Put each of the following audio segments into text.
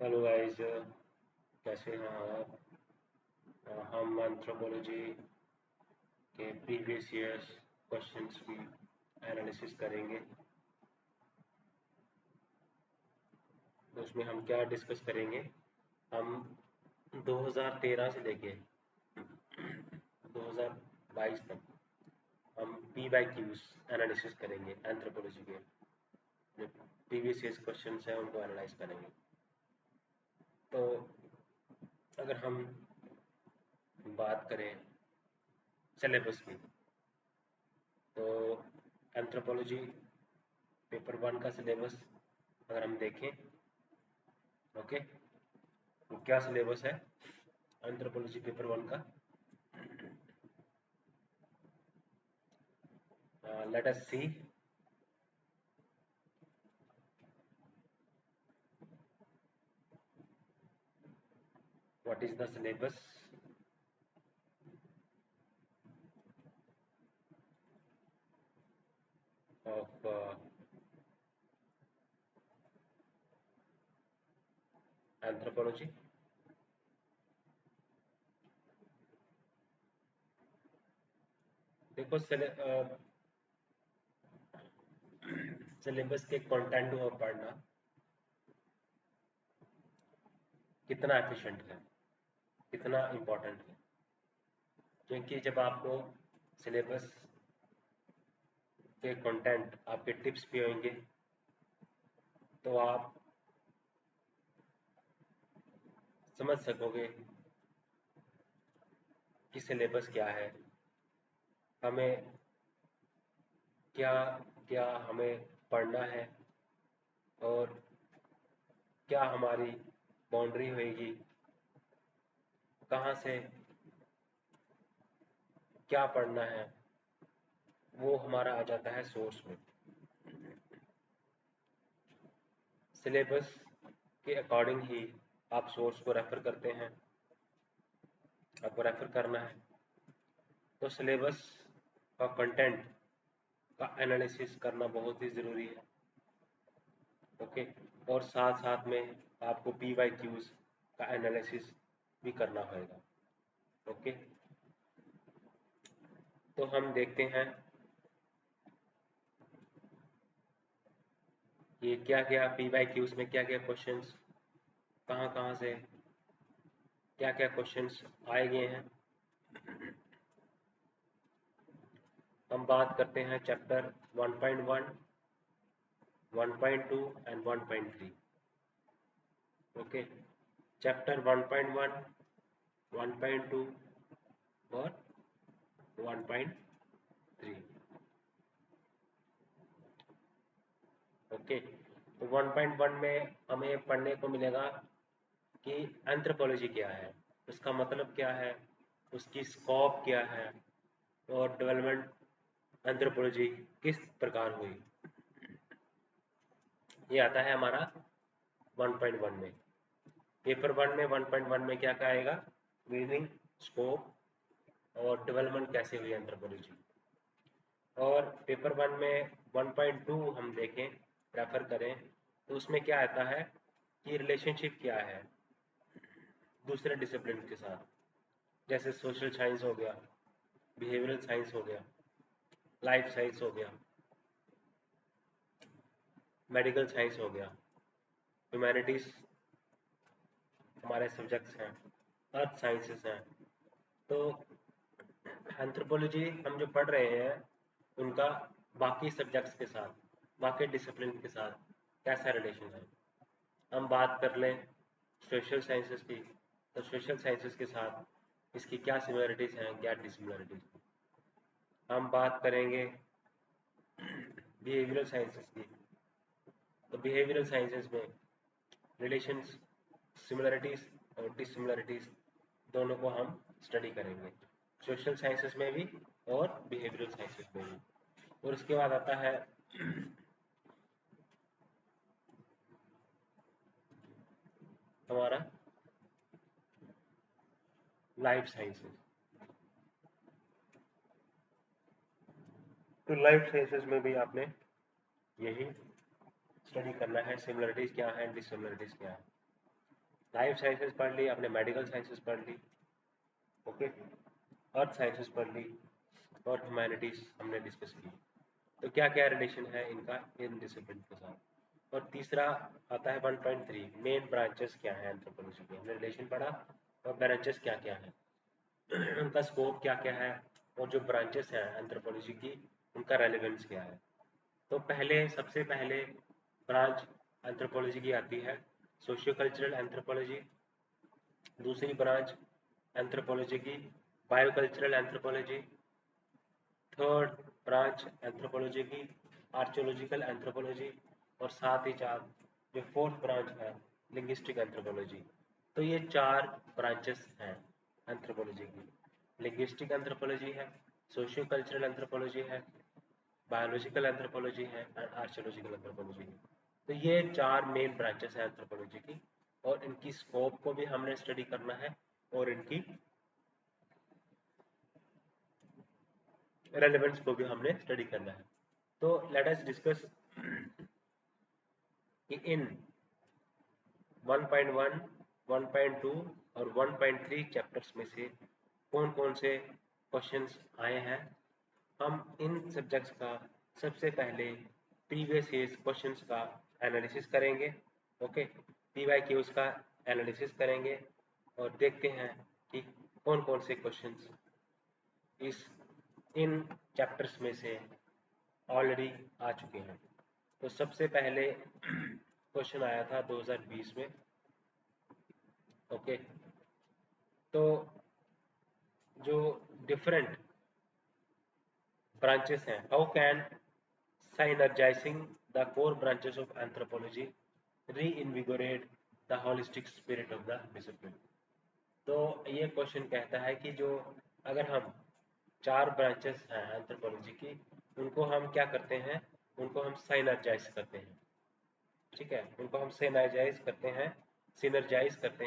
Hello guys, कैसे हैं आप? हम एंथ्रोपोलॉजी के प्रीवियस ईयर्स क्वेश्चंस की एनालिसिस करेंगे। तो उसमें हम क्या डिस्कस करेंगे? हम 2013 से लेके 2022 तक हम पी बाई क्यूज एनालिसिस करेंगे। एंथ्रोपोलॉजी के जो प्रीवियस ईयर्स क्वेश्चंस हैं उनको एनालाइज करेंगे। तो अगर हम बात करें सिलेबस की, तो एंथ्रोपोलॉजी पेपर 1 का सिलेबस अगर हम देखें, ओके, तो क्या सिलेबस है एंथ्रोपोलॉजी पेपर 1 का? Let us see. What is the syllabus of anthropology? देखो, सिलेबस के कंटेंट को पढ़ना कितना एफिशिएंट है, कितना इम्पोर्टेंट है। क्योंकि जब आपको सिलेबस के कंटेंट, आपके टिप्स भी होंगे, तो आप समझ सकोगे कि सिलेबस क्या है, हमें क्या क्या हमें पढ़ना है, और क्या हमारी बाउंड्री होएगी, कहाँ से क्या पढ़ना है, वो हमारा आ जाता है सोर्स में। सिलेबस के अकॉर्डिंग ही आप सोर्स को रेफर करते हैं, आपको रेफर करना है। तो सिलेबस का कंटेंट का एनालिसिस करना बहुत ही ज़रूरी है, ओके। और साथ साथ में आपको पी वाई क्यूज़ का एनालिसिस भी करना होगा, ओके। तो हम देखते हैं ये क्या क्या पी वाई क्यूज़ में क्या क्या क्वेश्चंस, कहाँ कहाँ से क्या क्या क्वेश्चंस आए गए हैं। हम बात करते हैं चैप्टर 1.1, 1.2 एंड 1.3, ओके। चैप्टर 1.1, 1.2 और 1.3, ओके। तो 1.1 में हमें पढ़ने को मिलेगा कि एंथ्रोपोलॉजी क्या है, उसका मतलब क्या है, उसकी स्कोप क्या है, और डेवलपमेंट एंथ्रोपोलॉजी किस प्रकार हुई। ये आता है हमारा 1.1 में। पेपर 1 में 1.1 में क्या क्या आएगा? मीनिंग, स्कोप और डेवलपमेंट कैसे हुई एंथ्रोपोलॉजी। और पेपर 1 में 1.2 हम देखें, रेफर करें, तो उसमें क्या आता है कि रिलेशनशिप क्या है दूसरे डिसिप्लिन के साथ, जैसे सोशल साइंस हो गया, बिहेवियरल साइंस हो गया, लाइफ साइंस हो गया, मेडिकल साइंस हो गया, ह्यूमैनिटीज हमारे सब्जेक्ट्स हैं, अर्थ साइंसेस हैं। तो एंथ्रोपोलॉजी हम जो पढ़ रहे हैं उनका बाकी सब्जेक्ट्स के साथ, बाकी डिसिप्लिन के साथ कैसा रिलेशन है। हम बात कर लें सोशल साइंसेस की, तो सोशल साइंसेस के साथ इसकी क्या सिमिलरिटीज़ हैं, क्या डिसिमिलरिटीज़। हम बात करेंगे बिहेवियरल साइंसेस की, तो बिहेवियरल साइंसेस में रिलेशंस, सिमिलरिटीज़ और डिसिमिलरिटीज़ दोनों को हम स्टडी करेंगे, सोशल साइंसेस में भी और बिहेवियरल साइंसेस में भी। और उसके बाद आता है हमारा लाइफ साइंसेस। तो लाइफ साइंसेस में भी आपने यही स्टडी करना है, सिमिलरिटीज़ क्या है, डिसिमिलरिटीज़ क्या है। लाइफ साइंसेस पढ़ ली, आपने मेडिकल साइंसेस पढ़ ली, ओके, अर्थ साइंसेस पढ़ ली और ह्यूमैनिटीज हमने डिस्कस की। तो क्या क्या रिलेशन है इनका इन डिसिप्लिन के साथ। और तीसरा आता है 1.3 मेन ब्रांचेस क्या है एंथ्रोपोलॉजी के। हमने रिलेशन पढ़ा और ब्रांचेस क्या क्या है, उनका स्कोप क्या क्या है, और जो ब्रांचेस हैं एंथ्रोपोलॉजी की उनका रेलेवेंस क्या है। तो सबसे पहले ब्रांच एंथ्रोपोलॉजी की आती है सोशियो कल्चरल एंथ्रोपोलॉजी। दूसरी ब्रांच एंथ्रोपोलॉजी की biocultural anthropology. Third branch anthropology की आर्कियोलॉजिकल एंथ्रोपोलॉजी। और साथ ही साथ जो फोर्थ ब्रांच है लिंग्विस्टिक एंथ्रोपोलॉजी। तो ये 4 ब्रांचेस हैं एंथ्रोपोलॉजी की। लिंग्विस्टिक एंथ्रोपोलॉजी है, सोशियो कल्चरल एंथ्रोपोलॉजी है, बायोलॉजिकल एंथ्रोपोलॉजी है एंड आर्कियोलॉजिकल एंथ्रोपोलॉजी है। तो ये 4 मेन ब्रांचेस हैं एंथ्रोपोलॉजी की, और इनकी स्कोप को भी हमने स्टडी करना है और इनकी रेलेवेंस को भी हमने स्टडी करना है। तो लेट अस डिस्कस कि इन 1.1, 1.2 और 1.3 चैप्टर्स में से कौन कौन से क्वेश्चंस आए हैं। हम इन सब्जेक्ट्स का सबसे पहले प्रीवियस ईयर क्वेश्चंस का एनालिसिस करेंगे, ओके, पीवाईक्यूज का एनालिसिस करेंगे और देखते हैं कि कौन कौन से क्वेश्चंस इस इन चैप्टर्स में से ऑलरेडी आ चुके हैं। तो सबसे पहले क्वेश्चन आया था 2020 में, ओके। तो जो डिफरेंट ब्रांचेस हैं, how can synergizing the core branches of anthropology reinvigorate the holistic spirit of the discipline। तो ये क्वेश्चन कहता है कि जो अगर हम 4 ब्रांचेस हैं एंथ्रोपोलॉजी की, उनको हम क्या करते हैं, उनको हम साइनर्जाइज करते हैं, ठीक है, उनको हम सिनर्जाइज करते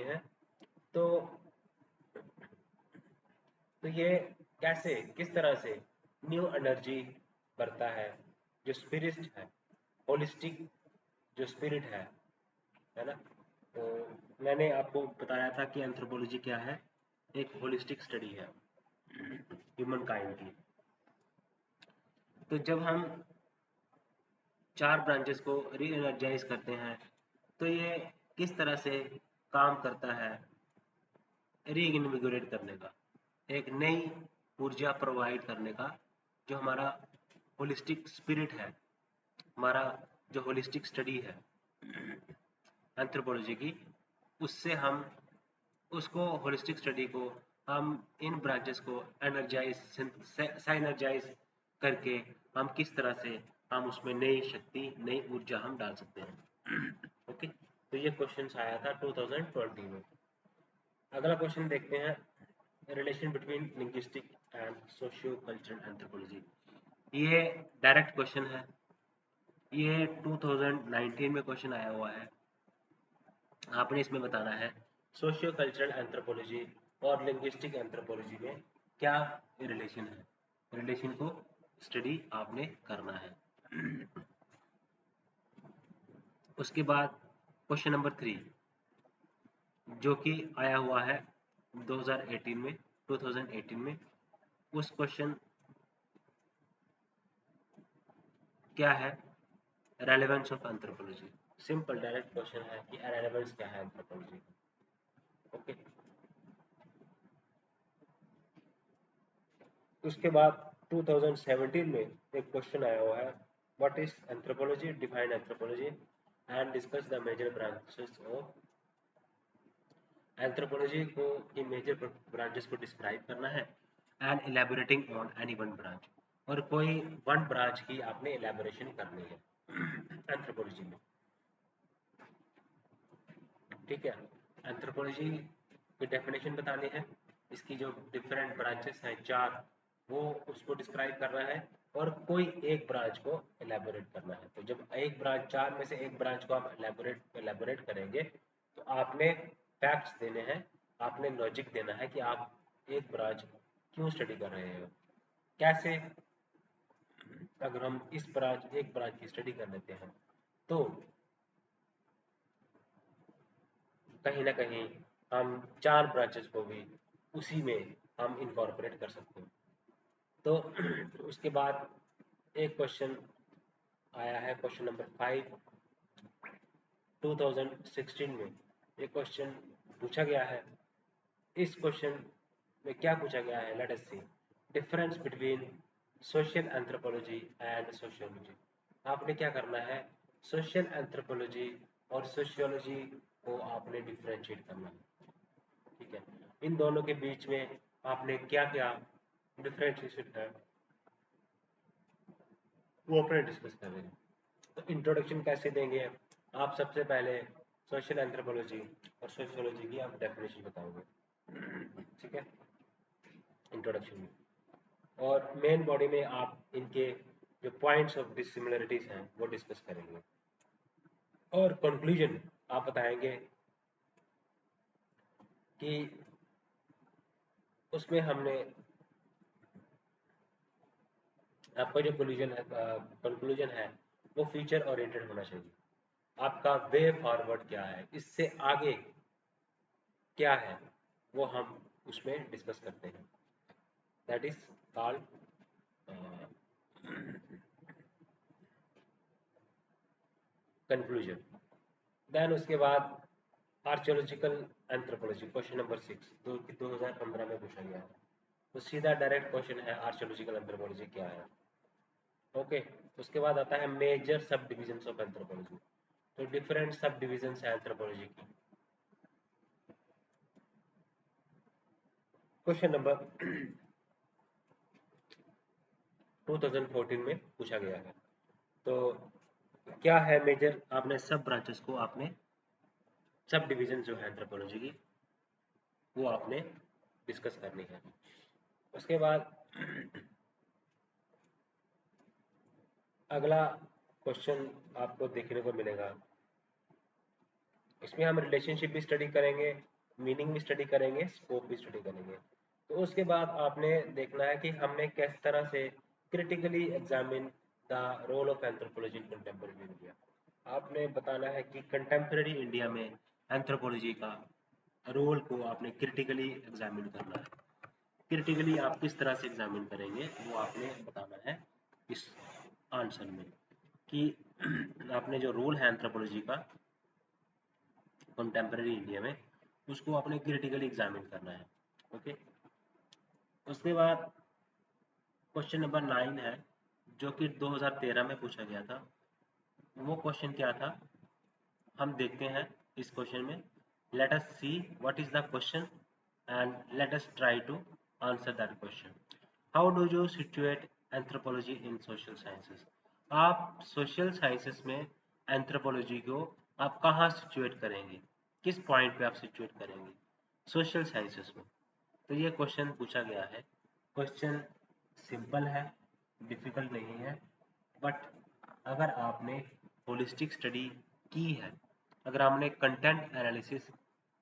हैं। तो ये कैसे, किस तरह से न्यू एनर्जी बढ़ता है, जो स्पिरिट है, होलिस्टिक जो स्पिरिट है ना। तो मैंने आपको बताया था कि एंथ्रोपोलॉजी क्या है, एक होलिस्टिक स्टडी है ह्यूमन काइंड की। तो जब हम 4 ब्रांचेस को री एनर्जाइज करते हैं तो ये किस तरह से काम करता है री इनविगोरेट करने का, एक नई ऊर्जा प्रोवाइड करने का। जो हमारा होलिस्टिक स्पिरिट है, हमारा जो होलिस्टिक स्टडी है एंथ्रोपोलॉजी की, उससे हम उसको होलिस्टिक स्टडी को हम इन ब्रांचेस को साइनर्जाइज करके हम किस तरह से हम उसमें नई शक्ति, नई ऊर्जा हम डाल सकते हैं, ओके। तो ये क्वेश्चन आया था 2020 में। अगला क्वेश्चन देखते हैं, relation between linguistic and socio cultural anthropology. ये डायरेक्ट क्वेश्चन है, ये 2019 में क्वेश्चन आया हुआ है। आपने इसमें बताना है सोशियो कल्चरल एंथ्रोपोलॉजी और लिंग्विस्टिक एंथ्रोपोलॉजी में क्या रिलेशन है, रिलेशन को स्टडी आपने करना है। उसके बाद क्वेश्चन नंबर 3 जो कि आया हुआ है 2018 में, उस क्वेश्चन क्या है, relevance of anthropology. Simple direct question है कि रेलेवेंस क्या है एंथ्रोपोलॉजी, ओके। उसके बाद 2017 में एक क्वेश्चन आया हुआ है, what is anthropology, define anthropology and discuss the major branches of anthropology को, की मेजर ब्रांचेस को डिस्क्राइब करना है and elaborating on any one branch, और कोई वन ब्रांच की आपने इलेबोरेशन करनी है एंथ्रोपोलॉजी में, ठीक है। एंथ्रोपोलॉजी की डेफिनेशन बतानी है, इसकी जो डिफरेंट ब्रांचेस हैं 4, वो उसको डिस्क्राइब करना है और कोई एक ब्रांच को एलेबोरेट करना है। तो जब एक ब्रांच, 4 में से एक ब्रांच को आप एलेबोरेट करेंगे तो आपने फैक्ट्स देने हैं, आपने लॉजिक देना है कि आप एक ब्रांच क्यों स्टडी कर रहे हो, कैसे। अगर हम एक ब्रांच की स्टडी कर लेते हैं तो कहीं ना कहीं हम 4 ब्रांचेस को भी उसी में हम इनकॉर्पोरेट कर सकते हैं। तो उसके बाद एक क्वेश्चन आया है, क्वेश्चन नंबर 5 2016 में ये क्वेश्चन पूछा गया है। इस क्वेश्चन में क्या पूछा गया है, let us see difference between social anthropology and sociology. आपने क्या करना है, सोशल एंथ्रोपोलॉजी और सोशियोलॉजी को आपने डिफरेंशिएट करना है, ठीक है। इन दोनों के बीच में आपने क्या क्या डिफरेंशिएशन है वो अपने डिस्कस करेंगे। तो इंट्रोडक्शन कैसे देंगे, आप सबसे पहले सोशल एंथ्रोपोलॉजी और सोशियोलॉजी की आप डेफिनेशन बताओगे, ठीक है, इंट्रोडक्शन में। और मेन बॉडी में आप इनके जो पॉइंट्स ऑफ डिसिमिलरिटीज हैं वो डिस्कस करेंगे। और कंक्लूजन आप बताएंगे कि उसमें हमने आपका जो कंक्लूजन है वो फ्यूचर ओरिएंटेड होना चाहिए। आपका वे फॉरवर्ड क्या है, इससे आगे क्या है, वो हम उसमें डिस्कस करते हैं। That is called conclusion. Then उसके बाद आर्कियोलॉजिकल एंथ्रोपोलॉजी क्वेश्चन नंबर 6 2015 में पूछा गया है। तो सीधा डायरेक्ट क्वेश्चन है आर्कियोलॉजिकल एंथ्रोपोलॉजी क्या है। ओके, उसके बाद आता है major subdivision of anthropology. तो डिफरेंट सब डिविजन है एंथ्रोपोलॉजी की। क्वेश्चन नंबर 2014 में पूछा गया है। तो क्या है मेजर, आपने सब ब्रांचेस को आपने सब डिवीजन जो है एंथ्रोपोलॉजी की वो आपने डिस्कस करनी है। उसके बाद अगला क्वेश्चन आपको देखने को मिलेगा, इसमें हम रिलेशनशिप भी स्टडी करेंगे, मीनिंग भी स्टडी करेंगे, स्कोप भी स्टडी करेंगे। तो उसके बाद आपने देखना है कि हमने किस तरह से critically examine the role of anthropology in contemporary India. आपने बताना है कि कंटेम्प्रेरी इंडिया में एंथ्रोपोलॉजी का रोल को आपने क्रिटिकली एग्जामिन करना है। क्रिटिकली आप किस तरह से एग्जामिन करेंगे वो आपने बताना है इस आंसर में, कि आपने जो रोल है एंथ्रोपोलॉजी का कंटेम्प्रेरी इंडिया में उसको आपने क्रिटिकली एग्जामिन करना है। ओके, उसके बाद क्वेश्चन नंबर 9 है जो कि 2013 में पूछा गया था। वो क्वेश्चन क्या था, हम देखते हैं इस क्वेश्चन में। Let us see what is the question and let us try to answer that question. How do you situate anthropology in social sciences. आप सोशल साइंसेस में एंथ्रोपोलॉजी को आप कहाँ सिचुएट करेंगे, किस पॉइंट पे आप सिचुएट करेंगे सोशल साइंसेस में। तो ये क्वेश्चन पूछा गया है। क्वेश्चन सिंपल है, डिफिकल्ट नहीं है, बट अगर आपने होलिस्टिक स्टडी की है, अगर आपने कंटेंट एनालिसिस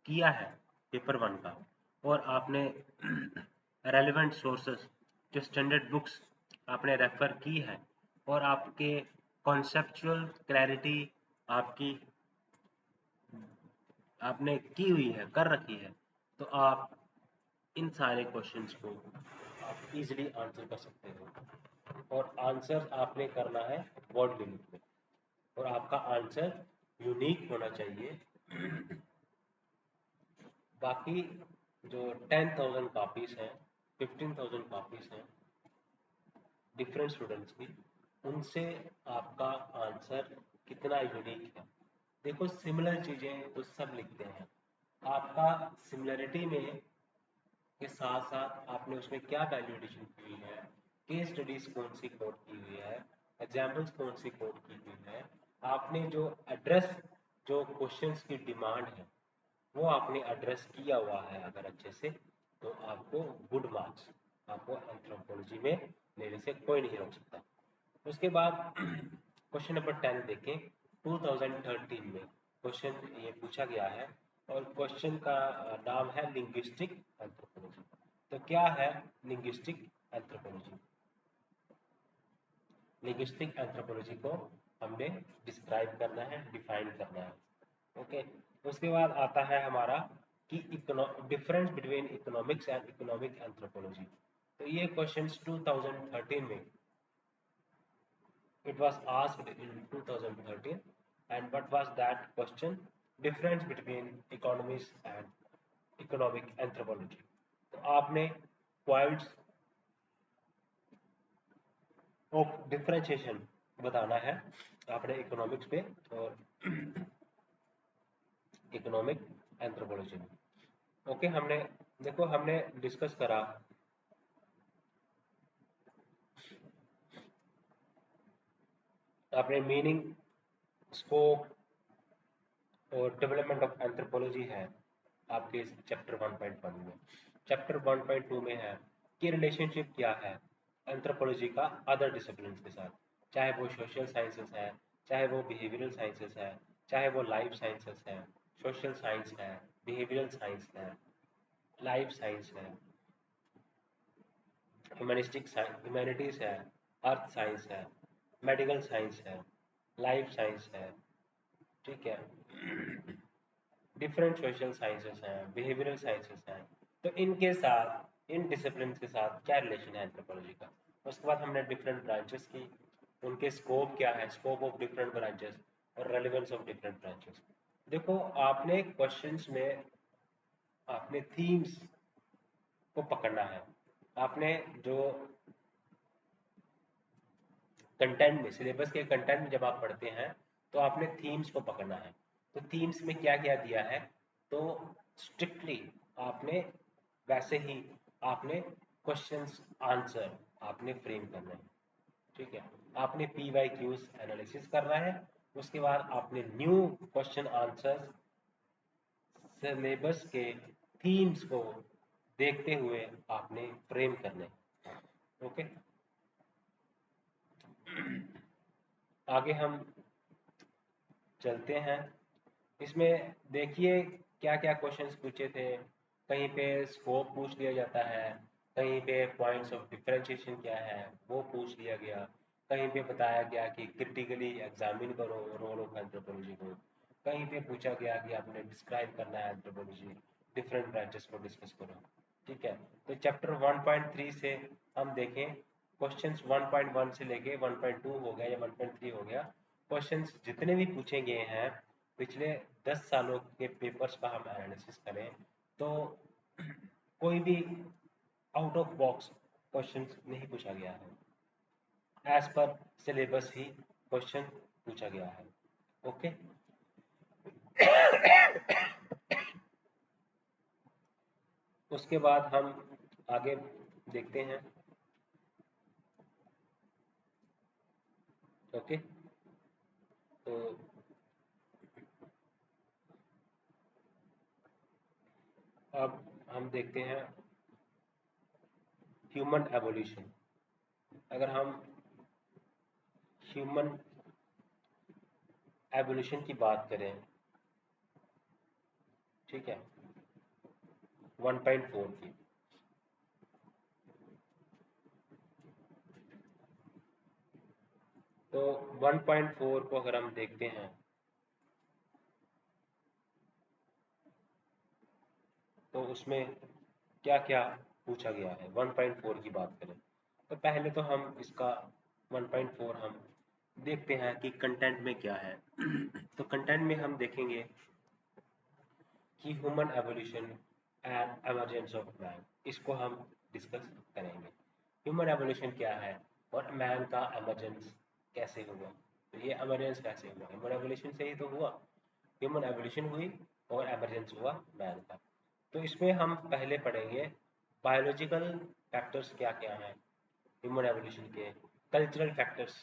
किया है पेपर 1 का, और आपने रेलेवेंट सोर्सेस जो स्टैंडर्ड बुक्स आपने रेफर की है, और आपके कॉन्सेप्चुअल क्लैरिटी आपकी आपने की हुई है, कर रखी है, तो आप इन सारे क्वेश्चंस को आप इजीली आंसर कर सकते हो। और आंसर आपने करना है वर्ड लिमिट में, और आपका आंसर यूनिक होना चाहिए। बाकी जो 10,000 कॉपीज हैं, 15,000 कॉपीज हैं डिफरेंट स्टूडेंट्स की, उनसे आपका आंसर कितना यूनिक है। देखो सिमिलर चीज़ें तो सब लिखते हैं, आपका सिमिलरिटी में के साथ साथ आपने उसमें क्या वैल्यू एडिशन की हुई है, केस स्टडीज कौन सी कोड की हुई है, एग्जाम्पल्स कौन सी कोड की हुई है, आपने जो एड्रेस जो क्वेश्चंस की डिमांड है वो आपने एड्रेस किया हुआ है अगर अच्छे से, तो आपको गुड मार्क्स आपको एंथ्रोपोलॉजी में लेने से कोई नहीं रोक सकता। उसके बाद क्वेश्चन नंबर 10 देखें। 2013 में क्वेश्चन ये पूछा गया है, और क्वेश्चन का नाम है लिंग्विस्टिक एंथ्रोपोलॉजी। तो क्या है लिंग्विस्टिक एंथ्रोपोलॉजी। लिंग्विस्टिक एंथ्रोपोलॉजी को हमने डिस्क्राइब करना है, डिफाइन करना है। ओके। उसके बाद आता है हमारा कि difference between economics and economic anthropology. तो ये क्वेश्चंस 2013 में it was asked in 2013, and what was that question? Difference between economics and economic anthropology। तो आपने पॉइंट्स ऑफ डिफरेंशिएशन बताना है आपने इकोनॉमिक्स पे और इकोनॉमिक एंथ्रोपोलॉजी में। ओके, हमने देखो हमने डिस्कस करा अपने मीनिंग, स्कोप और डेवलपमेंट ऑफ एंथ्रोपोलॉजी है आपके चैप्टर 1.1 में। चैप्टर 1.2 में है कि रिलेशनशिप क्या है एंथ्रोपोलॉजी का अदर डिसिप्लिन के साथ, चाहे वो सोशल साइंसेस है, चाहे वो बिहेवियरल साइंसेस है, चाहे वो लाइफ साइंसेस है, सोशल साइंस है, बिहेवियरल साइंस है, लाइफ साइंस है, ह्यूमैनिटीज है, अर्थ साइंस है, मेडिकल साइंस है, लाइफ साइंस है, ठीक है, डिफरेंट सोशल साइंसेस हैं, बिहेवियरल साइंसेस हैं। तो इनके साथ इन डिसिप्लिन के साथ क्या रिलेशन है एंथ्रोपोलॉजी का। उसके बाद हमने डिफरेंट ब्रांचेस की, उनके स्कोप क्या है, स्कोप ऑफ डिफरेंट ब्रांचेस और रेलिवेंस ऑफ डिफरेंट ब्रांचेस। देखो आपने क्वेश्चंस में आपने थीम्स को पकड़ना है। आपने जो कंटेंट में सिलेबस के कंटेंट में जब आप पढ़ते हैं तो आपने थीम्स को पकड़ना है। तो थीम्स में क्या क्या दिया है, तो स्ट्रिक्टली आपने वैसे ही आपने क्वेश्चंस आंसर आपने फ्रेम करना है, ठीक है। आपने पी वाई क्यूज एनालिसिस करना है। उसके बाद आपने न्यू क्वेश्चन आंसर सिलेबस के थीम्स को देखते हुए आपने फ्रेम करने हैं, ओके। आगे हम चलते हैं। इसमें देखिए क्या क्या क्वेश्चंस पूछे थे। कहीं पे स्कोप पूछ लिया जाता है, कहीं पे पॉइंट्स ऑफ डिफरेंशिएशन क्या है वो पूछ लिया गया, कहीं पे बताया गया कि क्रिटिकली एग्जामिन करो रोल ऑफ एंथ्रोपोलॉजी को, कहीं पे पूछा गया कि आपने डिस्क्राइब करना है एंथ्रोपोलॉजी, डिफरेंट ब्रांचेस को डिस्कस करो, ठीक है। तो चैप्टर 1.3 से हम देखें क्वेश्चंस 1.1 से लेके 1.2 हो गया या 1.3 हो गया, क्वेश्चंस जितने भी पूछे गए हैं पिछले 10 सालों के पेपर्स का हम एनालिसिस करें तो कोई भी आउट ऑफ बॉक्स क्वेश्चंस नहीं पूछा गया है, एज पर सिलेबस ही क्वेश्चन पूछा गया है, ओके। उसके बाद हम आगे देखते हैं, ओके। तो अब हम देखते हैं ह्यूमन एवोल्यूशन। अगर हम ह्यूमन एवोल्यूशन की बात करें, ठीक है, 1.4 की, तो 1.4 को अगर हम देखते हैं तो उसमें क्या क्या पूछा गया है। 1.4 की बात करें तो पहले तो हम इसका 1.4 हम देखते हैं कि कंटेंट में क्या है। तो कंटेंट में हम देखेंगे कि human evolution and emergence of man, इसको हम डिस्कस करेंगे। ह्यूमन एवोल्यूशन क्या है और मैन का एमरजेंस कैसे हुआ, तो ये एमरजेंस कैसे हुआ, ह्यूमन एवोल्यूशन से ही तो हुआ। ह्यूमन एवोल्यूशन हुई और एमरजेंस हुआ मैन का। तो इसमें हम पहले पढ़ेंगे बायोलॉजिकल फैक्टर्स क्या क्या हैं ह्यूमन एवोल्यूशन के, कल्चरल फैक्टर्स,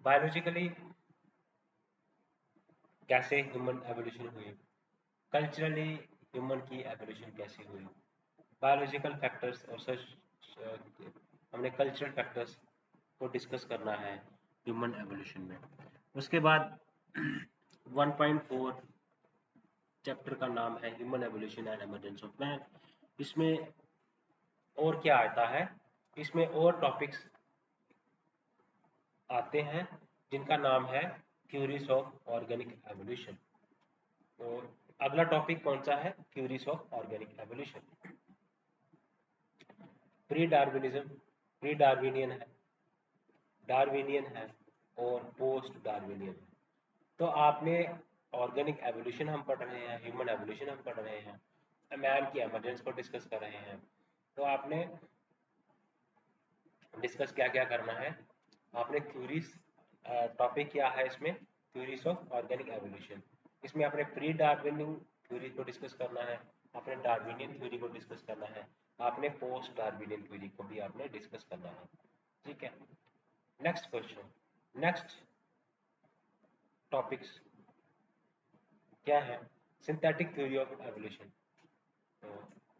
बायोलॉजिकली कैसे ह्यूमन एवोल्यूशन हुई, कल्चरली ह्यूमन की एवोल्यूशन कैसे हुई, बायोलॉजिकल फैक्टर्स और सच हमने कल्चरल फैक्टर्स को डिस्कस करना है ह्यूमन एवोल्यूशन में। उसके बाद 1.4 चैप्टर का नाम है human evolution and emergence of man. इसमें और क्या आता है, इसमें और टॉपिक्स आते हैं जिनका नाम है थ्योरीज ऑफ ऑर्गेनिक एवोल्यूशन, तो अगला टॉपिक कौन सा है? Theories of organic evolution. Pre Darwinism, pre Darwinian है, डार्विनियन है और पोस्ट डार्विनियन है। तो आपने ऑर्गेनिक एवोल्यूशन हम पढ़ रहे हैं, ह्यूमन एवोल्यूशन हम पढ़ रहे हैं, मैन की एमरजेंस को डिस्कस कर रहे हैं। तो आपने डिस्कस क्या क्या करना है? आपने थ्योरीज, टॉपिक क्या है इसमें? Theories of organic evolution. इसमें आपने प्री डार्विनियन थ्योरी को डिस्कस करना है, आपने डार्विनियन थ्योरी को डिस्कस करना है, आपने पोस्ट डार्विनियन थ्योरी को भी आपने डिस्कस करना है। ठीक है, नेक्स्ट क्वेश्चन, नेक्स्ट टॉपिक्स क्या है? Synthetic theory of evolution. तो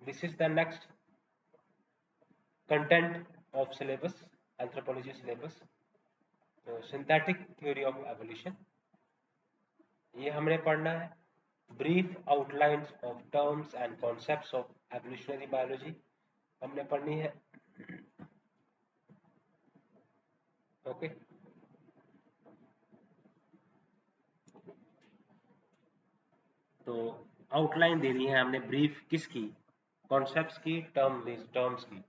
this is the next content of syllabus, anthropology syllabus. तो सिंथेटिक थ्योरी ऑफ एवोल्यूशन ये हमने पढ़ना है। Brief outlines of terms and concepts of evolutionary biology हमने पढ़नी है। ओके, तो आउटलाइन देनी है हमने ब्रीफ किसकी? कॉन्सेप्ट्स की, टर्म्स की।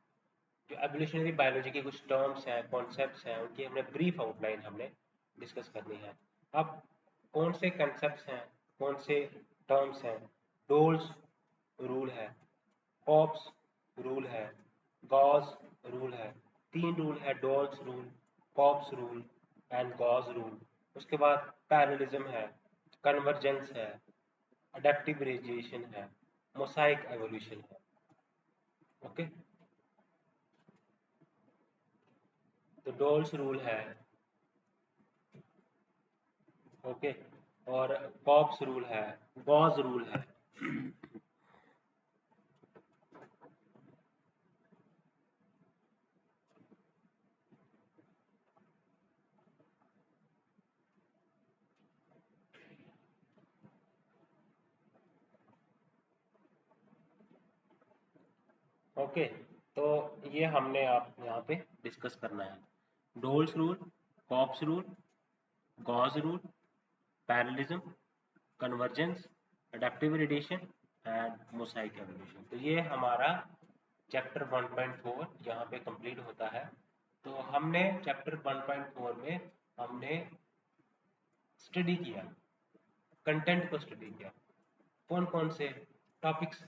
जो एवोल्यूशनरी बायोलॉजी के कुछ टर्म्स हैं, कॉन्सेप्ट्स हैं, उनकी हमने ब्रीफ आउटलाइन हमने डिस्कस करनी है। अब कौन से कॉन्सेप्ट्स हैं, कौन से टर्म्स हैं? डोल्स रूल है, पॉप्स रूल है, गॉस रूल है। तीन रूल है, doles rule, pops rule and Gauss rule. उसके बाद पैरेललिज्म है, कन्वर्जेंस है, अडेप्टिव रेडिएशन है, मोसाइक एवोल्यूशन है। ओके, तो डोल्स रूल है, ओके, और पॉप्स रूल है, गॉस रूल है। ओके, तो ये हमने आप यहाँ पे डिस्कस करना है। Doles rule, pops rule, Gauss rule, parallelism, convergence, adaptive radiation and mosaic evolution. तो ये हमारा चैप्टर 1.4 यहाँ पे कंप्लीट होता है। तो हमने चैप्टर 1.4 में हमने स्टडी किया, कंटेंट को स्टडी किया, कौन कौन से टॉपिक्स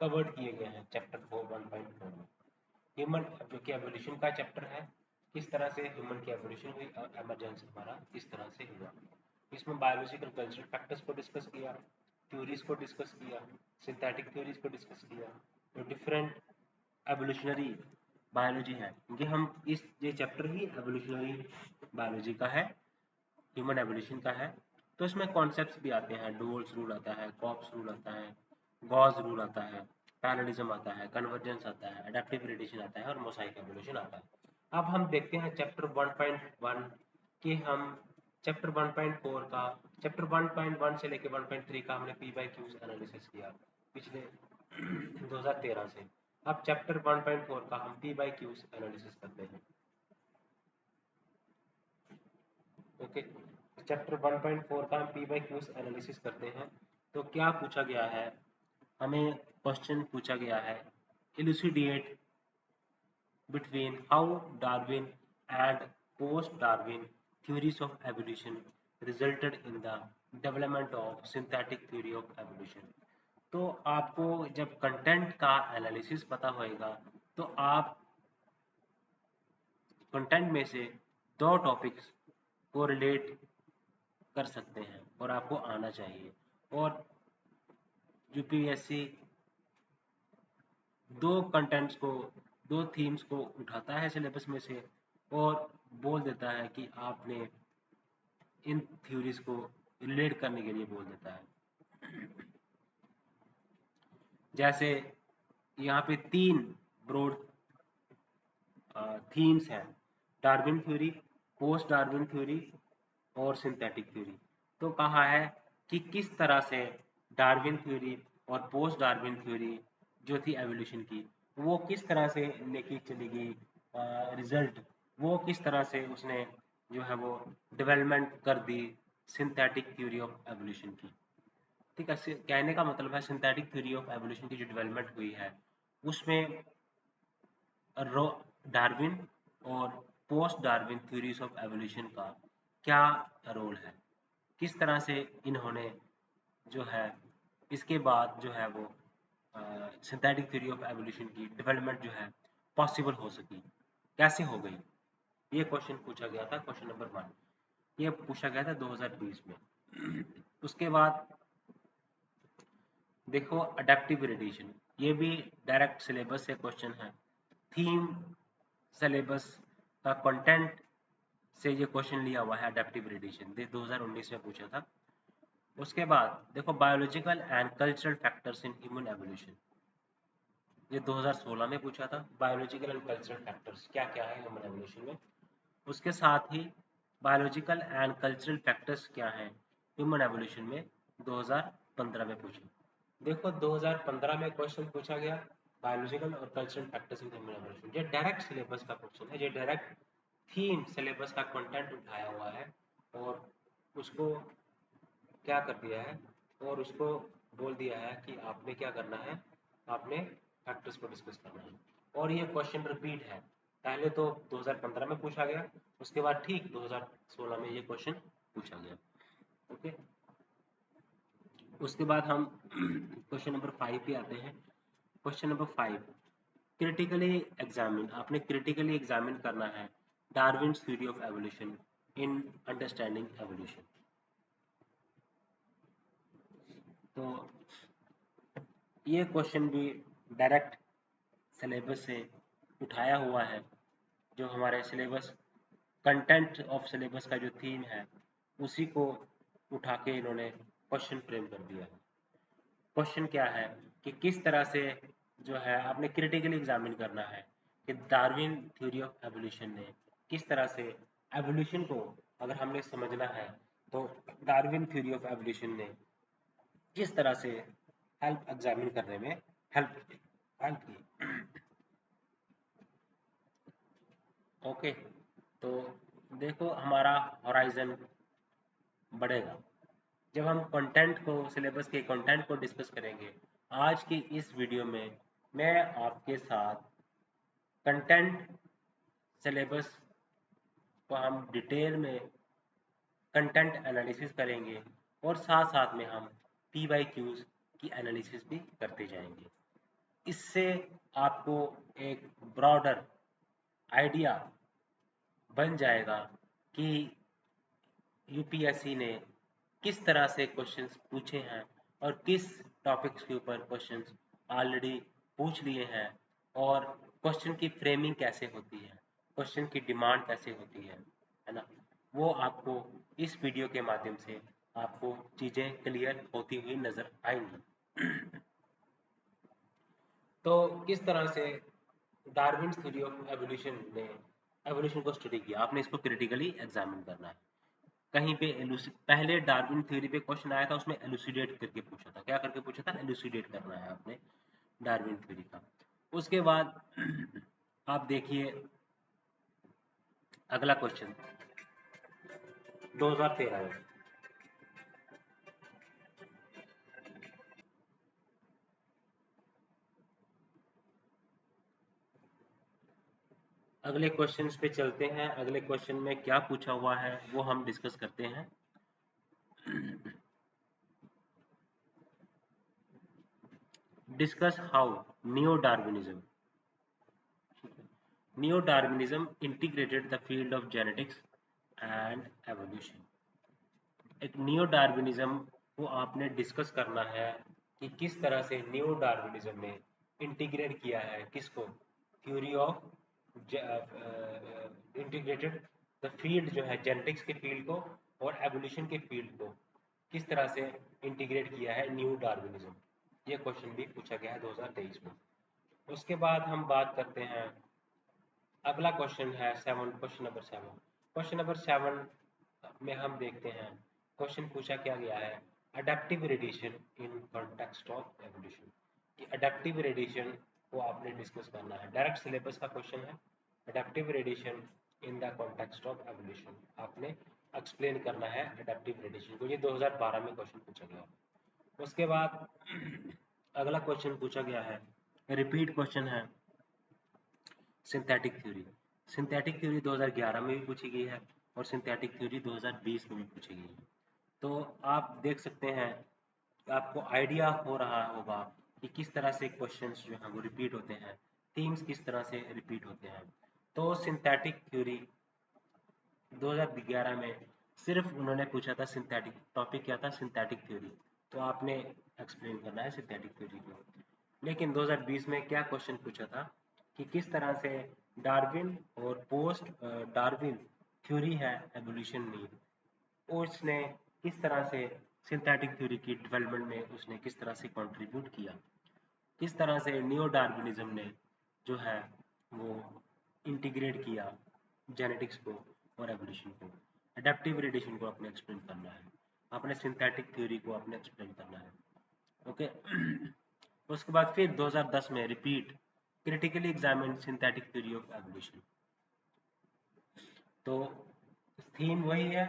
कवर्ड किए गए हैं चैप्टर 1.4 में। ह्यूमन जो कि एवोल्यूशन का चैप्टर है, किस तरह से ह्यूमन की एवोल्यूशन हुई और एमरजेंस हमारा किस तरह से हुआ। इसमें बायोलॉजिकल कल्चरल फैक्टर्स को डिस्कस किया, थ्योरीज को डिस्कस किया, सिंथेटिक थ्योरीज को डिस्कस किया, जो डिफरेंट एवोल्यूशनरी बायोलॉजी है, क्योंकि हम इस ये चैप्टर ही एवोल्यूशनरी बायोलॉजी का है, ह्यूमन एवोल्यूशन का है। तो इसमें कॉन्सेप्ट्स भी आते हैं, डोल्स रूल आता है, कॉप्स रूल आता है, गॉस रूल आता है, पैरेललिज्म आता है, कन्वर्जेंस आता है, अडेप्टिव रेडिएशन आता है और मोसाइक एवोल्यूशन आता है। अब हम देखते हैं चैप्टर 1.1 कि हम चैप्टर 1.4 का, चैप्टर 1.1 से लेकर 1.3 का हमने पी बाई क्यूज एनालिसिस किया पिछले 2013 से। अब चैप्टर 1.4 का हम पी बाई क्यूज एनालिसिस करते हैं। ओके, चैप्टर 1.4 का हम पी बाई क्यूज एनालिसिस करते हैं। तो क्या पूछा गया है हमें? क्वेश्चन पूछा गया है, इलुसिडेट between how Darwin and post-Darwin theories of evolution resulted in the development of synthetic theory of evolution। तो आपको जब कंटेंट का एनालिसिस पता होएगा तो आप कंटेंट में से दो टॉपिक्स को रिलेट कर सकते हैं और आपको आना चाहिए। और यूपीएससी दो कंटेंट्स को, दो थीम्स को उठाता है सिलेबस में से और बोल देता है कि आपने इन थ्योरीज को रिलेट करने के लिए बोल देता है। जैसे यहाँ पे तीन ब्रॉड थीम्स हैं, Darwin theory, post Darwin theory और सिंथेटिक थ्योरी। तो कहा है कि किस तरह से डार्विन थ्योरी और पोस्ट डार्विन थ्योरी जो थी एवोल्यूशन की, वो किस तरह से लेके चली गई रिजल्ट, वो किस तरह से उसने जो है वो डेवलपमेंट कर दी सिंथेटिक थ्योरी ऑफ एवोल्यूशन की। ठीक है, कहने का मतलब है सिंथेटिक थ्योरी ऑफ एवोल्यूशन की जो डेवलपमेंट हुई है उसमें रो डार्विन और post Darwin theories of evolution का क्या रोल है, किस तरह से इन्होंने जो है इसके बाद जो है वो सिंथेटिक थ्योरी ऑफ एवोल्यूशन की डेवलपमेंट जो है पॉसिबल हो सकी, कैसे हो गई। ये क्वेश्चन पूछा गया था, क्वेश्चन नंबर 1 ये पूछा गया था 2020 में। उसके बाद देखो अडेप्टिव रेडिएशन, ये भी डायरेक्ट सिलेबस से क्वेश्चन है, थीम सिलेबस का कंटेंट से ये क्वेश्चन लिया हुआ है अडेप्टिव रेडिएशन, 2019 में पूछा था। उसके बाद देखो biological and cultural factors in human evolution, ये 2016 में पूछा था, बायोलॉजिकल एंड कल्चरल फैक्टर्स क्या क्या है ह्यूमन एवोल्यूशन में। उसके साथ ही बायोलॉजिकल एंड कल्चरल फैक्टर्स क्या हैं ह्यूमन एवोल्यूशन में, 2015 में पूछा। देखो 2015 में क्वेश्चन पूछा गया बायोलॉजिकल और cultural factors in human evolution, ये डायरेक्ट सिलेबस का क्वेश्चन है, ये डायरेक्ट थीम सिलेबस का कंटेंट उठाया हुआ है और उसको क्या कर दिया है और उसको बोल दिया है कि आपने क्या करना है, आपने फैक्टर्स को डिस्कस करना है। और ये क्वेश्चन रिपीट है, पहले तो 2015 में पूछा गया, उसके बाद ठीक 2016 में ये क्वेश्चन पूछा गया। ओके, उसके बाद हम क्वेश्चन नंबर 5 पे आते हैं। क्वेश्चन नंबर 5, क्रिटिकली एग्जामिन, आपने क्रिटिकली एग्जामिन करना है Darwin's theory of evolution in understanding evolution. तो ये क्वेश्चन भी डायरेक्ट सिलेबस से उठाया हुआ है, जो हमारे सिलेबस कंटेंट ऑफ सिलेबस का जो थीम है उसी को उठा के इन्होंने क्वेश्चन फ्रेम कर दिया है। क्वेश्चन क्या है कि किस तरह से जो है आपने क्रिटिकली एग्जामिन करना है कि डार्विन थ्योरी ऑफ एवोल्यूशन ने किस तरह से एवोल्यूशन को, अगर हमने समझना है तो डार्विन थ्योरी ऑफ एवोल्यूशन ने किस तरह से हेल्प एग्जामिन करने में हेल्प की। ओके, तो देखो हमारा होराइजन बढ़ेगा जब हम कंटेंट को, सिलेबस के कंटेंट को डिस्कस करेंगे। आज की इस वीडियो में मैं आपके साथ कंटेंट सिलेबस को हम डिटेल में कंटेंट एनालिसिस करेंगे और साथ साथ में हम पी वाई क्यूज की एनालिसिस भी करते जाएंगे। इससे आपको एक ब्रॉडर आइडिया बन जाएगा कि यूपीएससी ने किस तरह से क्वेश्चंस पूछे हैं और किस टॉपिक्स के ऊपर क्वेश्चंस ऑलरेडी पूछ लिए हैं और क्वेश्चन की फ्रेमिंग कैसे होती है, क्वेश्चन की डिमांड कैसे होती है ना। वो आपको इस वीडियो के माध्यम से आपको चीज़ें क्लियर होती हुई नज़र आएंगी। तो किस तरह से डार्विन थ्योरी ऑफ एवोल्यूशन ने एवोल्यूशन को स्टडी किया, आपने इसको क्रिटिकली एग्जामिन करना है। कहीं पे पहले डार्विन थ्योरी पे क्वेश्चन आया था, उसमें एलुसिडेट करके पूछा था, क्या करके पूछा था, एलुसिडेट करना है आपने डार्विन थ्योरी का। उसके बाद आप देखिए अगला क्वेश्चन 2013 में, अगले क्वेश्चन पे चलते हैं। अगले क्वेश्चन में क्या पूछा हुआ है वो हम डिस्कस करते हैं। Discuss how neo Darwinism, neo Darwinism integrated the field of genetics and evolution. एक नियो डार्विनिज्म को आपने डिस्कस करना है कि किस तरह से नियो डार्विनिज्म ने इंटीग्रेट किया है किसको, theory of integrated the field जो है जेनेटिक्स के फील्ड को और एवोल्यूशन के फील्ड को किस तरह से इंटीग्रेट किया है न्यू डार्विनिज्म। ये क्वेश्चन भी पूछा गया है 2023 में। उसके बाद हम बात करते हैं, अगला क्वेश्चन है 7, क्वेश्चन नंबर 7। क्वेश्चन नंबर 7 में हम देखते हैं क्वेश्चन पूछा क्या गया है, adaptive radiation in context of evolution. कि अडेप्टिव रेडिएशन को आपने डिस्कस करना है, डायरेक्ट सिलेबस का क्वेश्चन है। Adaptive radiation in the context of evolution आपने एक्सप्लेन करना है अडेप्टिव रेडिएशन को, ये 2012 में क्वेश्चन पूछा गया। उसके बाद अगला क्वेश्चन पूछा गया है, रिपीट क्वेश्चन है, सिंथेटिक थ्योरी। सिंथेटिक थ्योरी 2011 में भी पूछी गई है और सिंथेटिक थ्योरी 2020 में भी पूछी गई है। तो आप देख सकते हैं, आपको आइडिया हो रहा होगा कि किस तरह से क्वेश्चंस जो हैं वो रिपीट होते हैं, थीम्स किस तरह से रिपीट होते हैं। तो सिंथेटिक थ्योरी 2011 में सिर्फ उन्होंने पूछा था, सिंथेटिक टॉपिक क्या था, सिंथेटिक थ्योरी। तो आपने एक्सप्लेन करना है सिंथेटिक थ्योरी को। लेकिन 2020 में क्या क्वेश्चन पूछा था कि किस तरह से डार्विन और पोस्ट डार्विन थ्योरी है एवोल्यूशन में, उसने किस तरह से सिंथेटिक थ्योरी की डेवलपमेंट में उसने किस तरह से कंट्रीब्यूट किया, किस तरह से नियो डार्विनिज्म ने जो है वो इंटीग्रेट किया जेनेटिक्स को और एवोल्यूशन को। एडेप्टिव रेडिएशन को आपने एक्सप्लेन करना है, आपने सिंथेटिक थ्योरी को आपने एक्सप्लेन करना है। ओके उसके बाद फिर 2010 में repeat, critically examine synthetic theory of evolution. तो थीम वही है,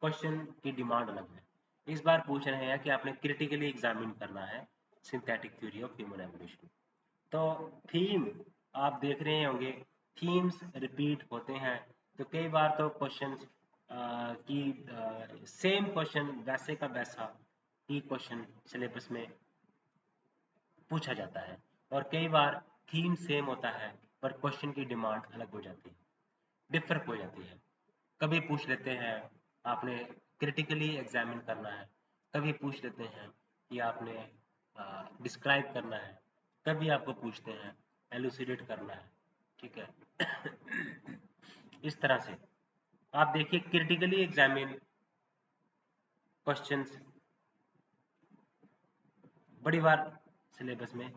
क्वेश्चन की डिमांड अलग है। इस बार पूछ रहे हैं कि आपने क्रिटिकली एग्जामिन करना है synthetic theory of human evolution. तो थीम आप देख रहे होंगे, थीम्स रिपीट होते हैं। तो कई बार तो क्वेश्चन की सेम क्वेश्चन वैसे का वैसा ही क्वेश्चन सिलेबस में पूछा जाता है, और कई बार थीम सेम होता है पर क्वेश्चन की डिमांड अलग हो जाती है, डिफर हो जाती है। कभी पूछ लेते हैं आपने क्रिटिकली एग्जामिन करना है, कभी पूछ लेते हैं कि आपने डिस्क्राइब करना है, कभी आपको पूछते हैं एलुसिडेट करना है। ठीक है इस तरह से आप देखिए क्रिटिकली एग्जामिन क्वेश्चंस बड़ी बार सिलेबस में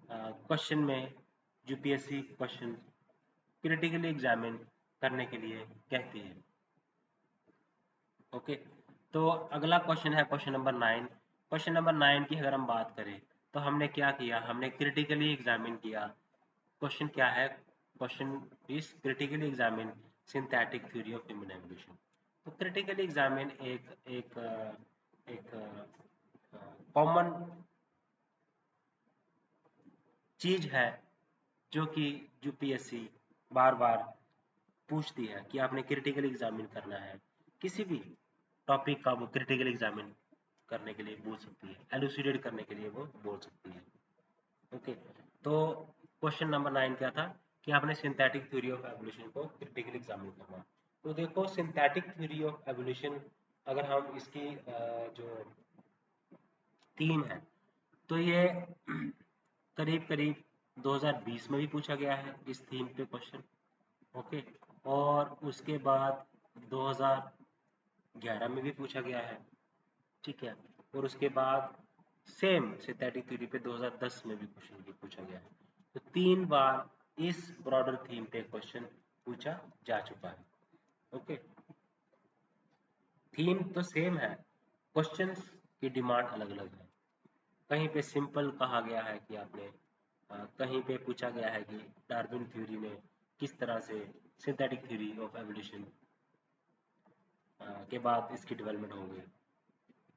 क्वेश्चन में यूपीएससी क्वेश्चन क्रिटिकली एग्जामिन करने के लिए कहती है। ओके तो अगला क्वेश्चन है क्वेश्चन नंबर 9। क्वेश्चन नंबर 9 की अगर हम बात करें तो हमने क्या किया, हमने क्रिटिकली एग्जामिन किया। क्वेश्चन क्या है, question is critically examine synthetic theory of human evolution. तो क्रिटिकली एग्जामिन एक एक एक कॉमन चीज है जो कि यूपीएससी बार बार पूछती है कि आपने क्रिटिकल एग्जामिन करना है। किसी भी टॉपिक का वो क्रिटिकल एग्जामिन करने के लिए बोल सकती है, एलुसिडेट करने के लिए वो बोल सकती है। ओके तो क्वेश्चन नंबर 9 क्या था कि आपने सिंथेटिक थ्योरी ऑफ एवोल्यूशन को क्रिटिकल एग्जामिन करना। तो देखो सिंथेटिक थ्योरी ऑफ एवोल्यूशन, अगर हम इसकी जो थीम है तो ये करीब करीब 2020 में भी पूछा गया है इस थीम पे क्वेश्चन। ओके और उसके बाद 2011 में भी पूछा गया है। ठीक है और उसके बाद सेम सिंथेटिक थ्योरी पे 2010 में भी क्वेश्चन पूछा गया है। तो 3 बार इस ब्रॉडर थीम पे क्वेश्चन पूछा जा चुका है। ओके थीम तो सेम है, क्वेश्चंस की डिमांड अलग अलग है। कहीं पे सिंपल कहा गया है कि आपने कहीं पे पूछा गया है कि डार्विन थ्योरी ने किस तरह से सिंथेटिक थ्योरी ऑफ एवोल्यूशन के बाद इसकी डेवलपमेंट हो गई,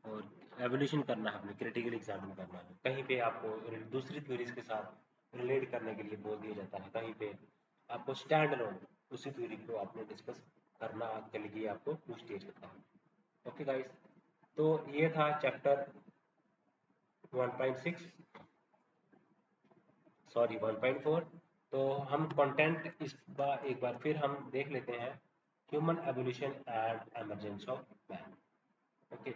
और एवोल्यूशन करना है हमें क्रिटिकल एग्जामिन करना है। कहीं पे आपको दूसरी थ्योरीज के साथ रिलेट करने के लिए बोल दिया जाता है, कहीं पे आपको स्टैंड अलोन उसी थ्योरी को आपने डिस्कस करना के लिए आपको पूछ दिया जाता है। ओके गाइस तो ये था चैप्टर 1.6 सॉरी 1.4। तो हम कंटेंट इस बार एक बार फिर हम देख लेते हैं, human evolution and emergence of man. Okay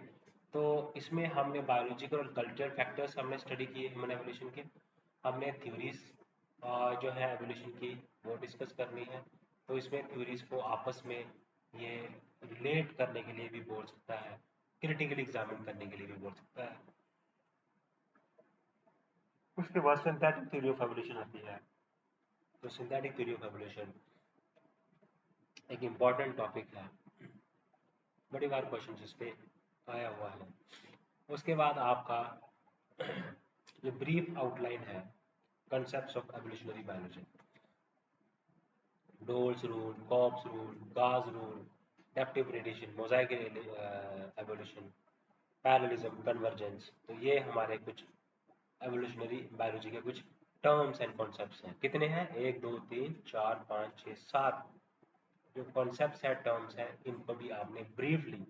तो इसमें हमने बायोलॉजिकल और कल्चरल फैक्टर्स हमने स्टडी किए ह्यूमन एवोल्यूशन के, हमने थ्योरीज जो है एवोल्यूशन की वो डिस्कस करनी है। तो इसमें थ्योरीज को आपस में ये रिलेट करने के लिए भी बोल सकता है, क्रिटिकल एग्जामिन करने के लिए भी बोल सकता है। उसके बाद सिंथेटिक थ्योरी ऑफ एवोल्यूशन आती है। तो सिंथेटिक थ्योरी ऑफ एवोल्यूशन एक इम्पॉर्टेंट टॉपिक है, बड़ी बार क्वेश्चन इस पे आया हुआ है। उसके बाद आपका जो ब्रीफ आउटलाइन है concepts of evolutionary biology, Dollo's rule, Cope's rule, Gause's rule, adaptive radiation, mosaic evolution, parallelism, convergence. तो ये हमारे कुछ एवोल्यूशनरी बायोलॉजी के कुछ टर्म्स एंड कॉन्सेप्ट्स हैं। कितने हैं? 1 2 3 4 5 6 7 जो कॉन्सेप्ट्स हैं, टर्म्स हैं, इनको भी आपने ब्रीफली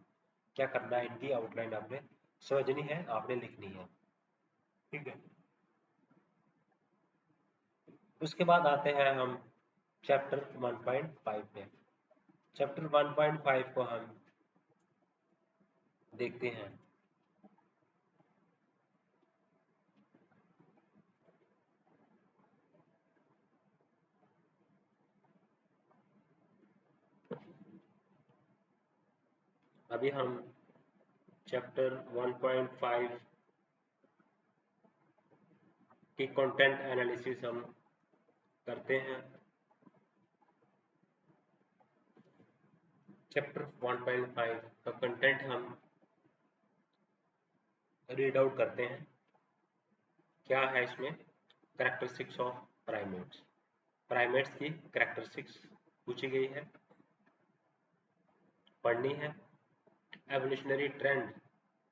क्या करना है, इनकी आउटलाइन आपने समझनी है, आपने लिखनी है। ठीक है। उसके बाद आते हैं हम चैप्टर 1.5 पे। चैप्टर 1.5 को हम देखते हैं। अभी हम चैप्टर 1.5 की कंटेंट एनालिसिस हम करते हैं। चैप्टर 1.5 का कंटेंट हम रीड आउट करते हैं। क्या है इसमें? Characteristics of primates. प्राइमेट्स की कैरेक्टरिस्टिक्स पूछी गई है, पढ़नी है। Evolutionary trend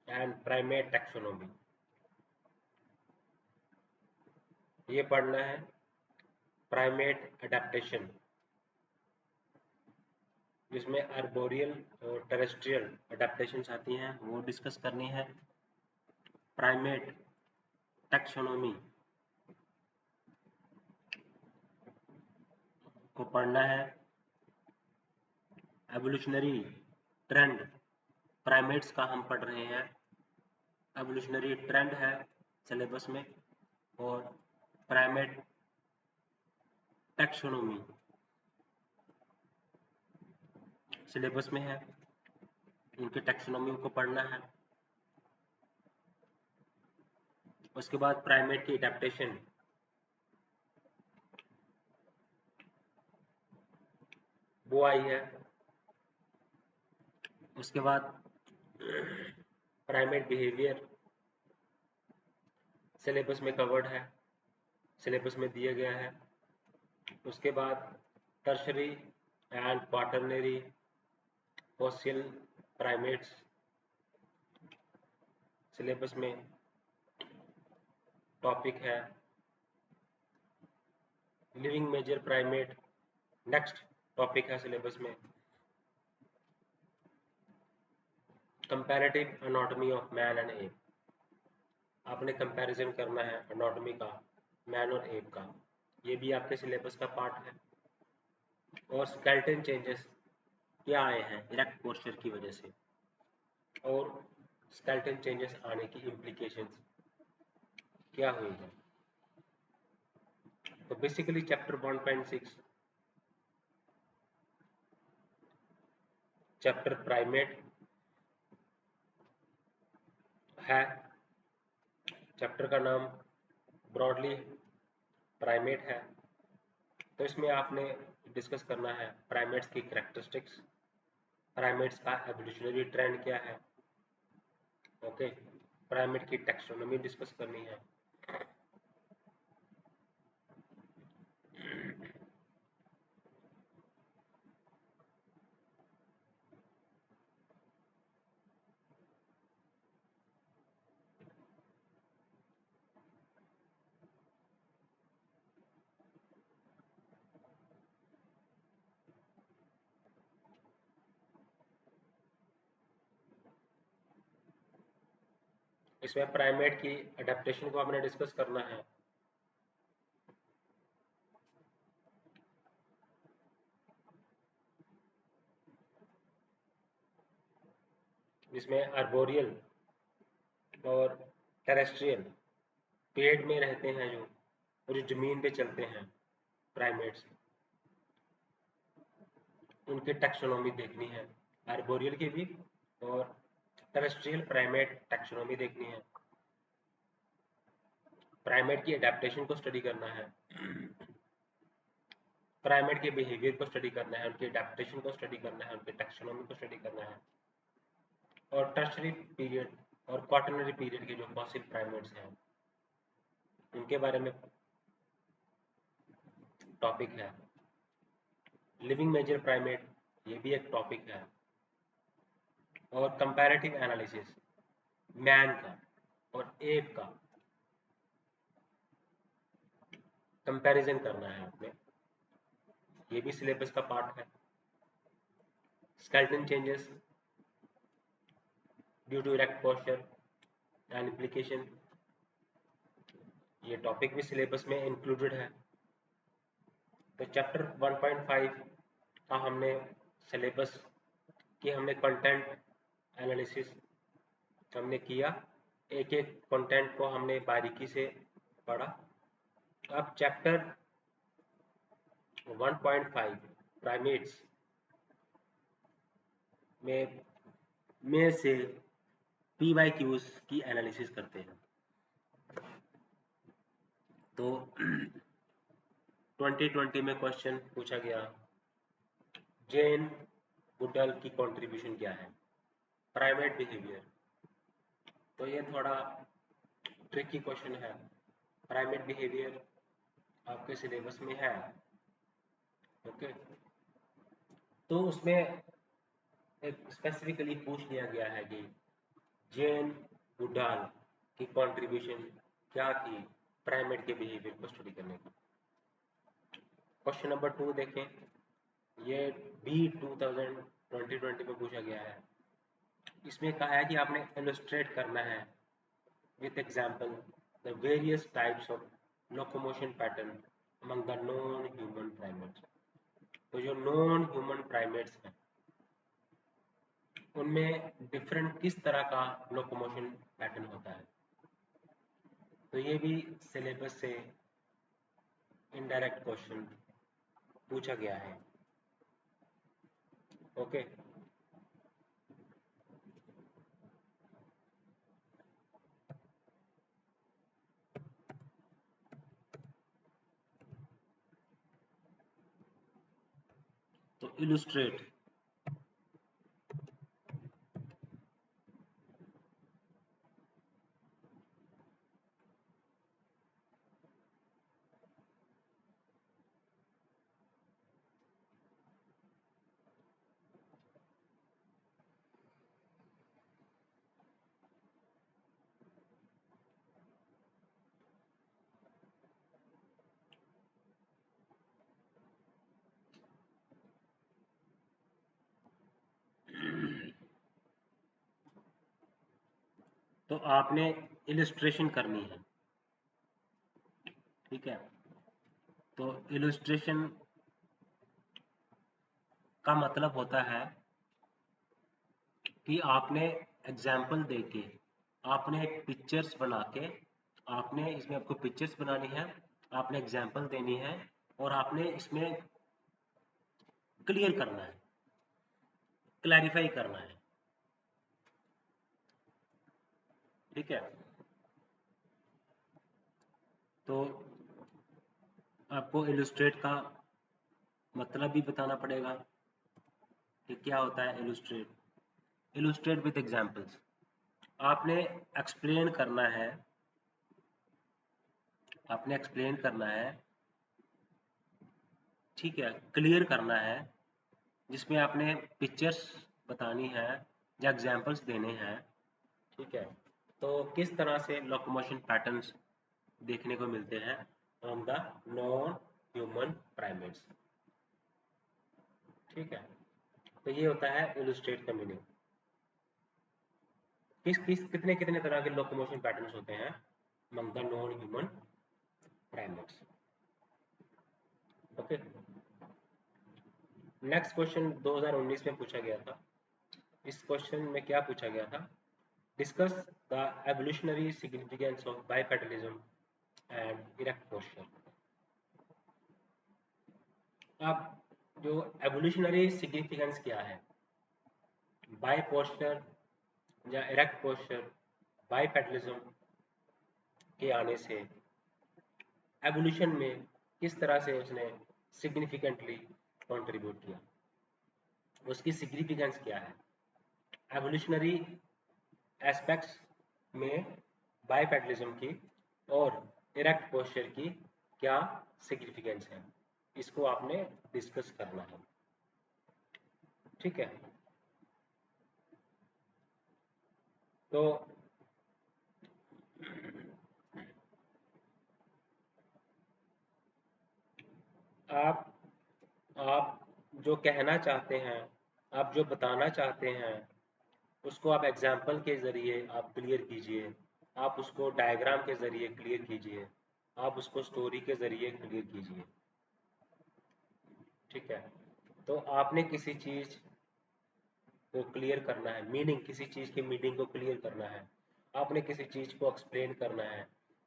and primate taxonomy, ये पढ़ना है। प्राइमेट अडेप्टेशन, जिसमें आर्बोरियल और टेरेस्ट्रियल अडेप्टेशंस आती हैं, वो डिस्कस करनी है। प्राइमेट टैक्सोनॉमी को पढ़ना है। एवोल्यूशनरी ट्रेंड, प्राइमेट्स का हम पढ़ रहे हैं, एवोल्यूशनरी ट्रेंड है सिलेबस में, और प्राइमेट टैक्सोनॉमी सिलेबस में है, इनके टैक्सोनॉमी को पढ़ना है। उसके बाद प्राइमेट की अडेप्टेशन, वो आई है। उसके बाद प्राइमेट बिहेवियर सिलेबस में कवर्ड है, सिलेबस में दिया गया है। उसके बाद tertiary and quaternary fossil primates syllabus में टॉपिक है। Living major primate next topic है सिलेबस में। Comparative anatomy of man and ape, आपने कंपैरिजन करना है एनाटॉमी का मैन और एप का, ये भी आपके सिलेबस का पार्ट है। और स्केलेटन चेंजेस क्या आए हैं इरेक्ट पोस्चर की वजह से, और स्केलेटन चेंजेस आने की इम्प्लीकेशंस क्या हुई है। तो बेसिकली चैप्टर 1.6 चैप्टर प्राइमेट है। चैप्टर का नाम ब्रॉडली प्राइमेट है। तो इसमें आपने डिस्कस करना है प्राइमेट्स की कैरेक्टरिस्टिक्स, प्राइमेट्स का एवोल्यूशनरी ट्रेंड क्या है, ओके। प्राइमेट की टैक्सोनॉमी डिस्कस करनी है। इसमें प्राइमेट की अडेप्टेशन को आपने डिस्कस करना है। जिसमें आर्बोरियल और टेरेस्ट्रियल, पेड़ में रहते हैं जो, और जो जमीन पे चलते हैं प्राइमेट्स, उनकी टैक्सोनॉमी देखनी है, आर्बोरियल की भी और टेरेस्ट्रियल प्राइमेट टैक्सोनॉमी देखनी है। प्राइमेट की अडेप्टेशन को स्टडी करना है, प्राइमेट के बिहेवियर को स्टडी करना है, उनकी अडेप्टेशन को स्टडी करना है, उनकी टैक्सोनॉमी को स्टडी करना है। और टर्शरी पीरियड और क्वाटरनरी पीरियड के जो फॉसिल प्राइमेट्स हैं, उनके बारे में टॉपिक है। लिविंग मेजर प्राइमेट, ये भी एक टॉपिक है। और कंपैरेटिव एनालिसिस मैन का और एप का कंपैरिजन करना है आपने, ये भी सिलेबस का पार्ट है। Skeleton changes due to erect posture and implication, ये टॉपिक भी सिलेबस में इंक्लूडेड है। तो चैप्टर 1.5 का हमने सिलेबस की हमने कंटेंट एनालिसिस हमने किया, एक एक कंटेंट को हमने बारीकी से पढ़ा। अब चैप्टर 1.5 प्राइमेट्स में से PYQs की एनालिसिस करते हैं। तो 2020 में क्वेश्चन पूछा गया, जेन गुडल की कंट्रीब्यूशन क्या है, प्राइमेट बिहेवियर। तो ये थोड़ा ट्रिकी क्वेश्चन है। प्राइमेट बिहेवियर आपके सिलेबस में है, ओके। तो उसमें एक स्पेसिफिकली पूछ लिया गया है कि जेन गुडाल की कंट्रीब्यूशन क्या थी प्राइमेट के बिहेवियर को स्टडी करने की। क्वेश्चन नंबर 2 देखें, ये भी 2020 में पूछा गया है। इसमें कहा है कि आपने इलस्ट्रेट करना है with example the various types of locomotion pattern among the non human primates. तो जो नॉन ह्यूमन प्राइमेट्स हैं उनमें डिफरेंट किस तरह का लोकोमोशन पैटर्न होता है। तो ये भी सिलेबस से इनडायरेक्ट क्वेश्चन पूछा गया है, ओके। तो इलुस्ट्रेट, तो आपने इलस्ट्रेशन करनी है, ठीक है। तो इलस्ट्रेशन का मतलब होता है कि आपने एग्जाम्पल देके आपने पिक्चर्स बना के आपने इसमें आपको पिक्चर्स बनानी है, आपने एग्जाम्पल देनी है और आपने इसमें क्लियर करना है, क्लैरिफाई करना है, ठीक है। तो आपको इलस्ट्रेट का मतलब भी बताना पड़ेगा कि क्या होता है इलस्ट्रेट। इलस्ट्रेट विद एग्जाम्पल्स, आपने एक्सप्लेन करना है, आपने एक्सप्लेन करना है, ठीक है, क्लियर करना है, जिसमें आपने पिक्चर्स बतानी है या एग्जाम्पल्स देने हैं, ठीक है। तो किस तरह से लोकोमोशन पैटर्न्स देखने को मिलते हैं on the non human primates, ठीक है। तो ये होता है इलस्ट्रेट का मीनिंग। किस किस कितने कितने तरह के लोकोमोशन पैटर्न्स होते हैं among the non human primates, okay. Next question 2019 में पूछा गया था। इस क्वेश्चन में क्या पूछा गया था, discuss the evolutionary significance of bipedalism and erect posture. अब जो एवोल्यूशनरी सिग्निफिकेंस क्या है बाई पोस्चर या इरेक्ट पोस्चर बाइपेटलिज्म के आने से एवोल्यूशन में किस तरह से उसने सिग्निफिकेंटली कंट्रीब्यूट किया, उसकी सिग्निफिकेंस क्या है, एवोल्यूशनरी एस्पेक्ट्स में बाइपेटलिज्म की और इरेक्ट पोस्चर की क्या सिग्निफिकेंस है, इसको आपने डिस्कस करना है, ठीक है। तो आप आप जो कहना चाहते हैं, आप जो बताना चाहते हैं, उसको आप एग्जाम्पल के ज़रिए आप क्लियर कीजिए, आप उसको डायग्राम के ज़रिए क्लियर कीजिए, आप उसको स्टोरी के ज़रिए क्लियर कीजिए। ठीक है, तो आपने किसी चीज़ को क्लियर करना है, मीनिंग, किसी चीज़ की मीनिंग को क्लियर करना है, आपने किसी चीज़ को एक्सप्लेन करना है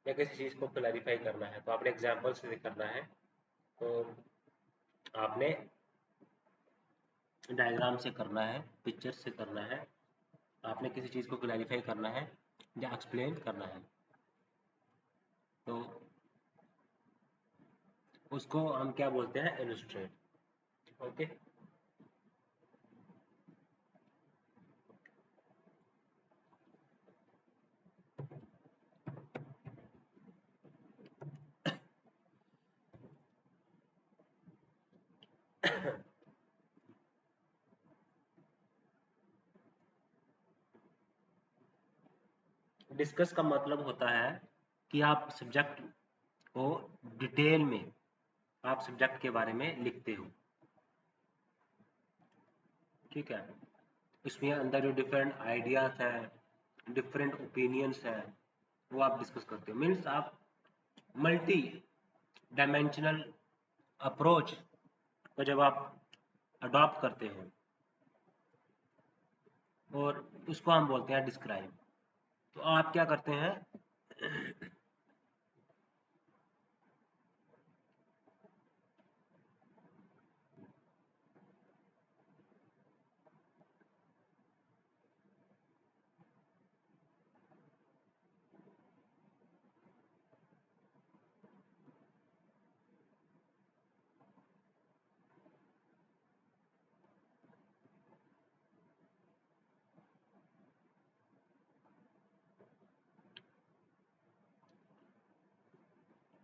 या किसी चीज़ को क्लैरिफाई करना है, तो आपने एग्जाम्पल से करना है, तो आपने डायग्राम से करना है, पिक्चर से करना है, आपने किसी चीज़ को क्लैरिफाई करना है या एक्सप्लेन करना है, तो उसको हम क्या बोलते हैं, इलस्ट्रेट। ओके। डिस्कस का मतलब होता है कि आप सब्जेक्ट को डिटेल में, आप सब्जेक्ट के बारे में लिखते हो। ठीक है, इसमें अंदर जो डिफरेंट आइडियाज हैं, डिफरेंट ओपिनियंस हैं, वो आप डिस्कस करते हो। मीन्स आप मल्टी डायमेंशनल अप्रोच को जब आप अडॉप्ट करते हैं, और उसको हम बोलते हैं डिस्क्राइब। तो आप क्या करते हैं,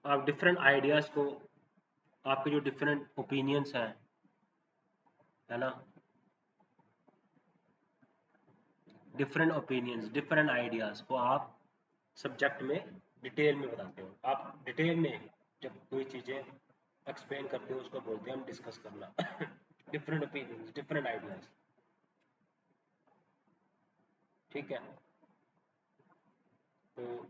आप डिफरेंट आइडियाज को, आपके जो डिफरेंट ओपिनियंस हैं, है ना, डिफरेंट ओपिनियंस, डिफरेंट आइडियाज को आप सब्जेक्ट में डिटेल में बताते हो। आप डिटेल में जब कोई चीज़ें एक्सप्लेन करते हो, उसको बोलते हैं हम डिस्कस करना। Different opinions, different ideas. ठीक है, तो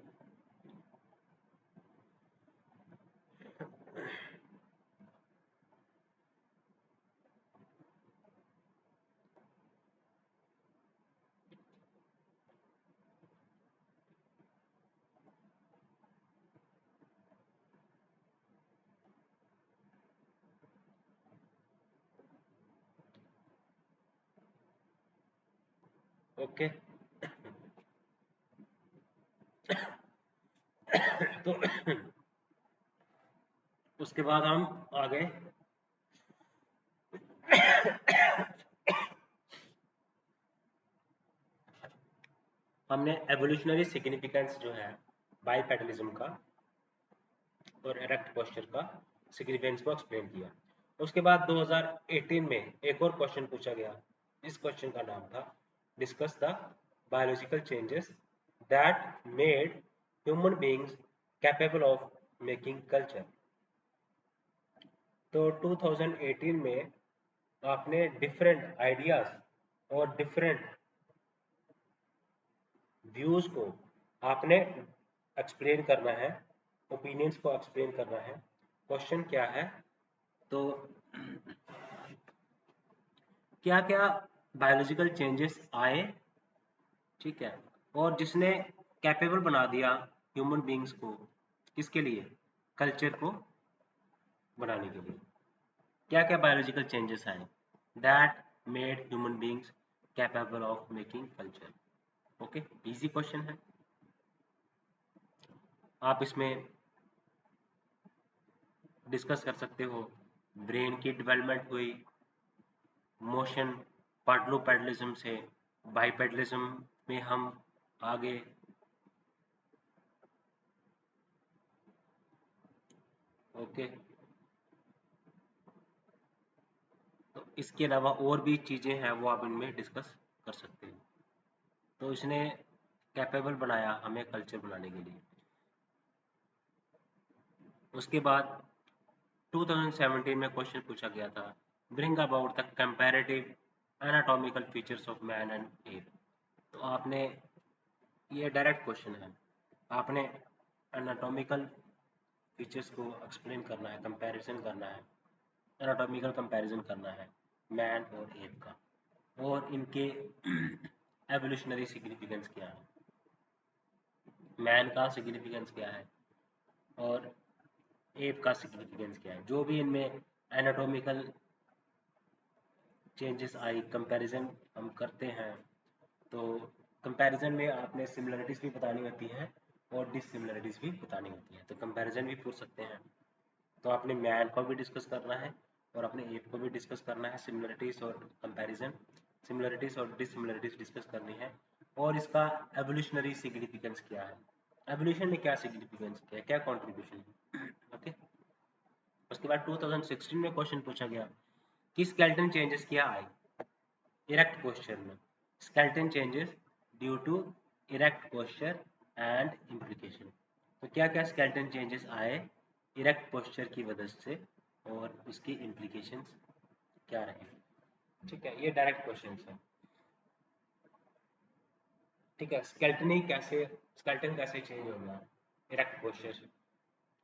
ओके। तो उसके बाद हम आगे हमने एवोल्यूशनरी सिग्निफिकेंस जो है बाइपेडलिज्म का और इरेक्ट पोस्चर का सिग्निफिकेंस को एक्सप्लेन किया। उसके बाद 2018 में एक और क्वेश्चन पूछा गया। इस क्वेश्चन का नाम था discuss the biological changes that made human beings capable of making culture. तो 2018 में आपने डिफरेंट आइडियाज और डिफरेंट व्यूज को आपने एक्सप्लेन करना है, ओपिनियंस को एक्सप्लेन करना है। क्वेश्चन क्या है, तो क्या क्या बायोलॉजिकल चेंजेस आए, ठीक है, और जिसने कैपेबल बना दिया ह्यूमन बींग्स को, किसके लिए, कल्चर को बनाने के लिए। क्या क्या बायोलॉजिकल चेंजेस आए that made human beings capable of making culture. Okay, easy question है। आप इसमें डिस्कस कर सकते हो, ब्रेन की डेवलपमेंट हुई, मोशन क्वाड्रूपेडलिज्म से बाइपेडलिज्म में हम आगे। ओके, तो इसके अलावा और भी चीज़ें हैं वो आप इनमें डिस्कस कर सकते हैं। तो इसने कैपेबल बनाया हमें कल्चर बनाने के लिए। उसके बाद 2017 में क्वेश्चन पूछा गया था, bring about the comparative anatomical features of man and app. तो आपने, ये डायरेक्ट क्वेश्चन है, आपने एनाटॉमिकल फीचर्स को एक्सप्लेन करना है, कंपैरिजन करना है, एनाटॉमिकल कंपैरिजन करना है मैन और एप का, और इनके एवोल्यूशनरी सिग्निफिकेंस क्या है, मैन का सिग्निफिकेंस क्या है और एप का सिग्निफिकेंस क्या है। जो भी इनमें एनाटॉमिकल चेंजेस आई, कंपैरिजन हम करते हैं, तो कंपैरिजन में आपने सिमिलरिटीज भी बतानी होती हैं और डिससिमिलरिटीज भी बतानी होती हैं। तो कंपैरिजन भी पूछ सकते हैं, तो आपने मैन को भी डिस्कस करना है और अपने एप को भी डिस्कस करना है, सिमिलरिटीज और कंपैरिजन, सिमिलरिटीज और डिससिमिलरिटीज डिस्कस करनी है, और इसका एवोल्यूशनरी सिग्निफिकेंस क्या है, एवोल्यूशन में क्या सिग्निफिकेंस, क्या कॉन्ट्रीब्यूशन है। ओके। उसके बाद 2016 में क्वेश्चन पूछा गया कि स्केलेटन चेंजेस क्या आए इरेक्ट पोस्चर में, skeleton changes due to erect posture and implication. तो क्या क्या स्केलेटन चेंजेस आए इरेक्ट पोस्चर की वजह से और उसकी इम्प्लीकेशंस क्या रहे। ठीक है, ये डायरेक्ट क्वेश्चन है। ठीक है, स्केलेटन कैसे चेंज हो गया इरेक्ट पोस्चर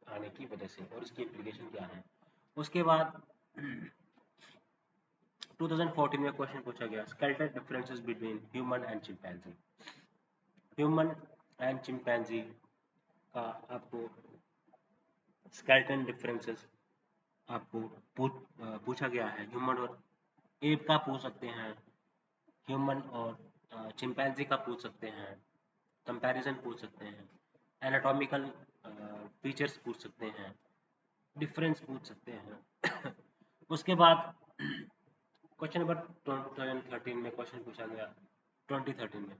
आने की वजह से और उसकी इम्प्लीकेशन क्या है। उसके बाद 2014 में क्वेश्चन पूछा गया, skeletal differences between human and chimpanzee. Human and chimpanzee का आपको स्केलेटन डिफरेंसेस आपको पूछा गया है। ह्यूमन और एप का पूछ सकते हैं, ह्यूमन और चिंपैंजी का पूछ सकते हैं, कंपैरिजन पूछ सकते हैं, एनाटॉमिकल फीचर्स पूछ सकते हैं, डिफरेंस पूछ सकते हैं। उसके बाद क्वेश्चन नंबर 2013 में क्वेश्चन पूछा गया, 2013 में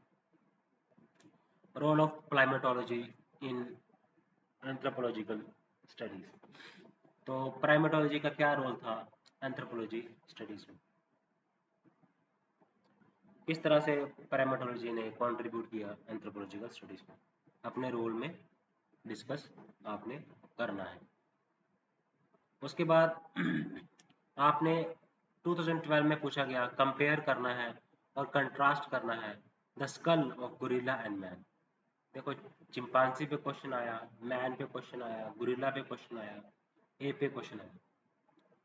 role of climatology in anthropological studies. तो प्राइमेटोलॉजी का क्या रोल था एंथ्रोपोलॉजी स्टडीज में, किस तरह से प्राइमेटोलॉजी ने कंट्रीब्यूट किया एंथ्रोपोलॉजिकल स्टडीज में, अपने रोल में डिस्कस आपने करना है। उसके बाद आपने 2012 में पूछा गया, कंपेयर करना है और कंट्रास्ट करना है the skull of gorilla and man. देखो, चिंपांजी पे क्वेश्चन आया, मैन पे क्वेश्चन आया, गोरिल्ला पे क्वेश्चन आया, ए पे क्वेश्चन आया।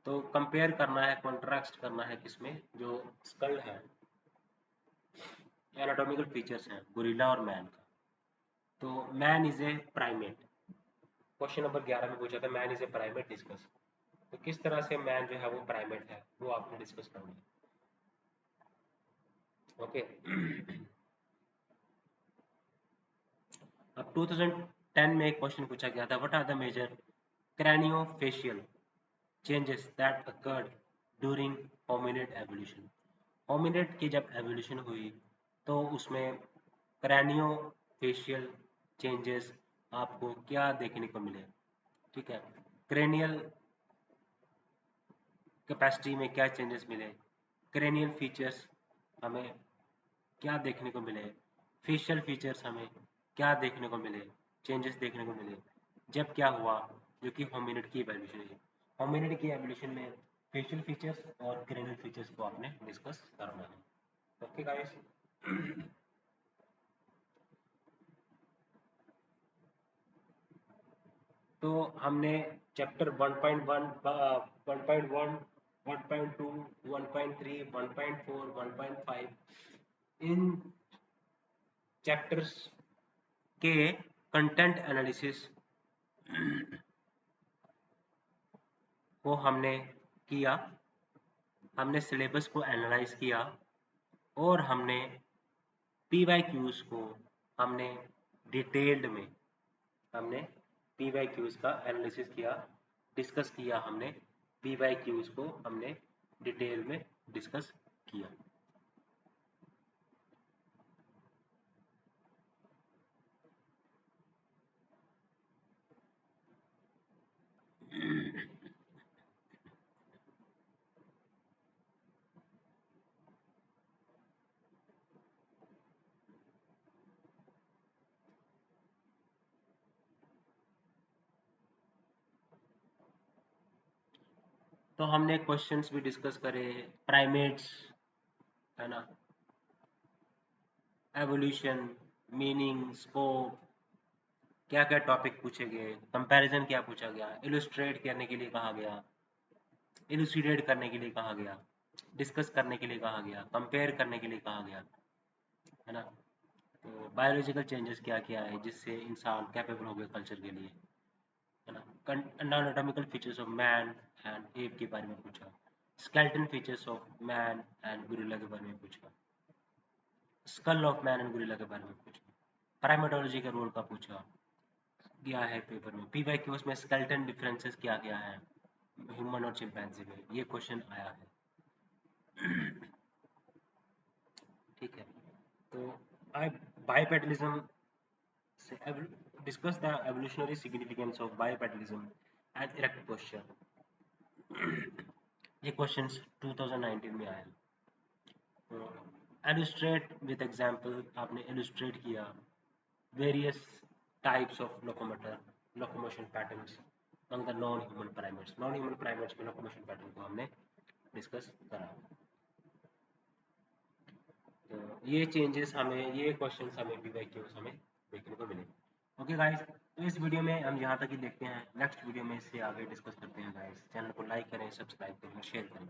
तो कंपेयर करना है, कॉन्ट्रास्ट करना है किसमें, जो स्कल है, एनाटॉमिकल फीचर्स हैं गोरिल्ला और मैन का। तो man is a primate, question number 11 में पूछा था man is a primate discuss. तो किस तरह से मैन जो है वो प्राइमेट है वो आपने डिस्कस करना है। ओके। अब 2010 में एक क्वेश्चन पूछा गया था, what are the major craniophacial changes that occurred during hominid evolution। Hominid की जब एवोल्यूशन हुई तो उसमें क्रैनियोफेशियल चेंजेस आपको क्या देखने को मिले। ठीक है, क्रेनियल कैपेसिटी में क्या चेंजेस मिले, क्रेनियल फीचर्स हमें क्या देखने को मिले, फेशियल फीचर्स हमें क्या देखने को मिले, चेंजेस देखने को मिले जब क्या हुआ, जो कि होमिनिड की एवोल्यूशन है। होमिनिड की एवोल्यूशन में फेशियल फीचर्स और क्रेनियल फीचर्स को आपने डिस्कस करना है। Okay guys. तो हमने चैप्टर 1.1, 1.1, 1.2, 1.3, 1.4, 1.5 इन चैप्टर्स के कंटेंट एनालिसिस को हमने किया, हमने सिलेबस को एनालाइज किया और हमने PYQs को हमने डिटेल्ड में हमने PYQs का एनालिसिस किया, डिस्कस किया, हमने PYQs को हमने डिटेल में डिस्कस किया। तो हमने क्वेश्चंस भी डिस्कस करे, प्राइमेट्स, है ना, एवोल्यूशन, मीनिंग, स्कोप, क्या क्या टॉपिक पूछे गए, कंपैरिजन क्या पूछा गया, इलुस्ट्रेट करने के लिए कहा गया, इलुसिडेट करने के लिए कहा गया, डिस्कस करने के लिए कहा गया, कंपेयर करने के लिए कहा गया, है ना। तो बायोलॉजिकल चेंजेस क्या क्या है जिससे इंसान कैपेबल हो गए कल्चर के लिए, है ना। Anatomical features of man and app के बारे में पूछा, skeleton features of man and gorilla के बारे में पूछा, skull of man and gorilla के बारे में पूछा, प्राइमेटोलॉजी का रोल का पूछा गया है पेपर में, पीवाई क्यूज में स्केलेटन डिफरेंसेस क्या क्या है ह्यूमन और चिंपैंजी में, ये क्वेश्चन आया है। ठीक है, तो आई बाइपेडलिज्म से discuss the evolutionary significance of bipedalism and erect posture. ये क्वेश्चन 2019 में आया। तो illustrate with example, आपने illustrate किया various types of locomotion patterns among the non-human primates। non-human primates में locomotion pattern को हमने डिस्कस करा। तो ये चेंजेस हमें, ये क्वेश्चंस हमें पीवाईक्यूज हमें देखने को मिले। ओके गाइस, तो इस वीडियो में हम यहाँ तक ही देखते हैं, नेक्स्ट वीडियो में इससे आगे डिस्कस करते हैं गाइस। चैनल को लाइक करें, सब्सक्राइब करें, शेयर करें।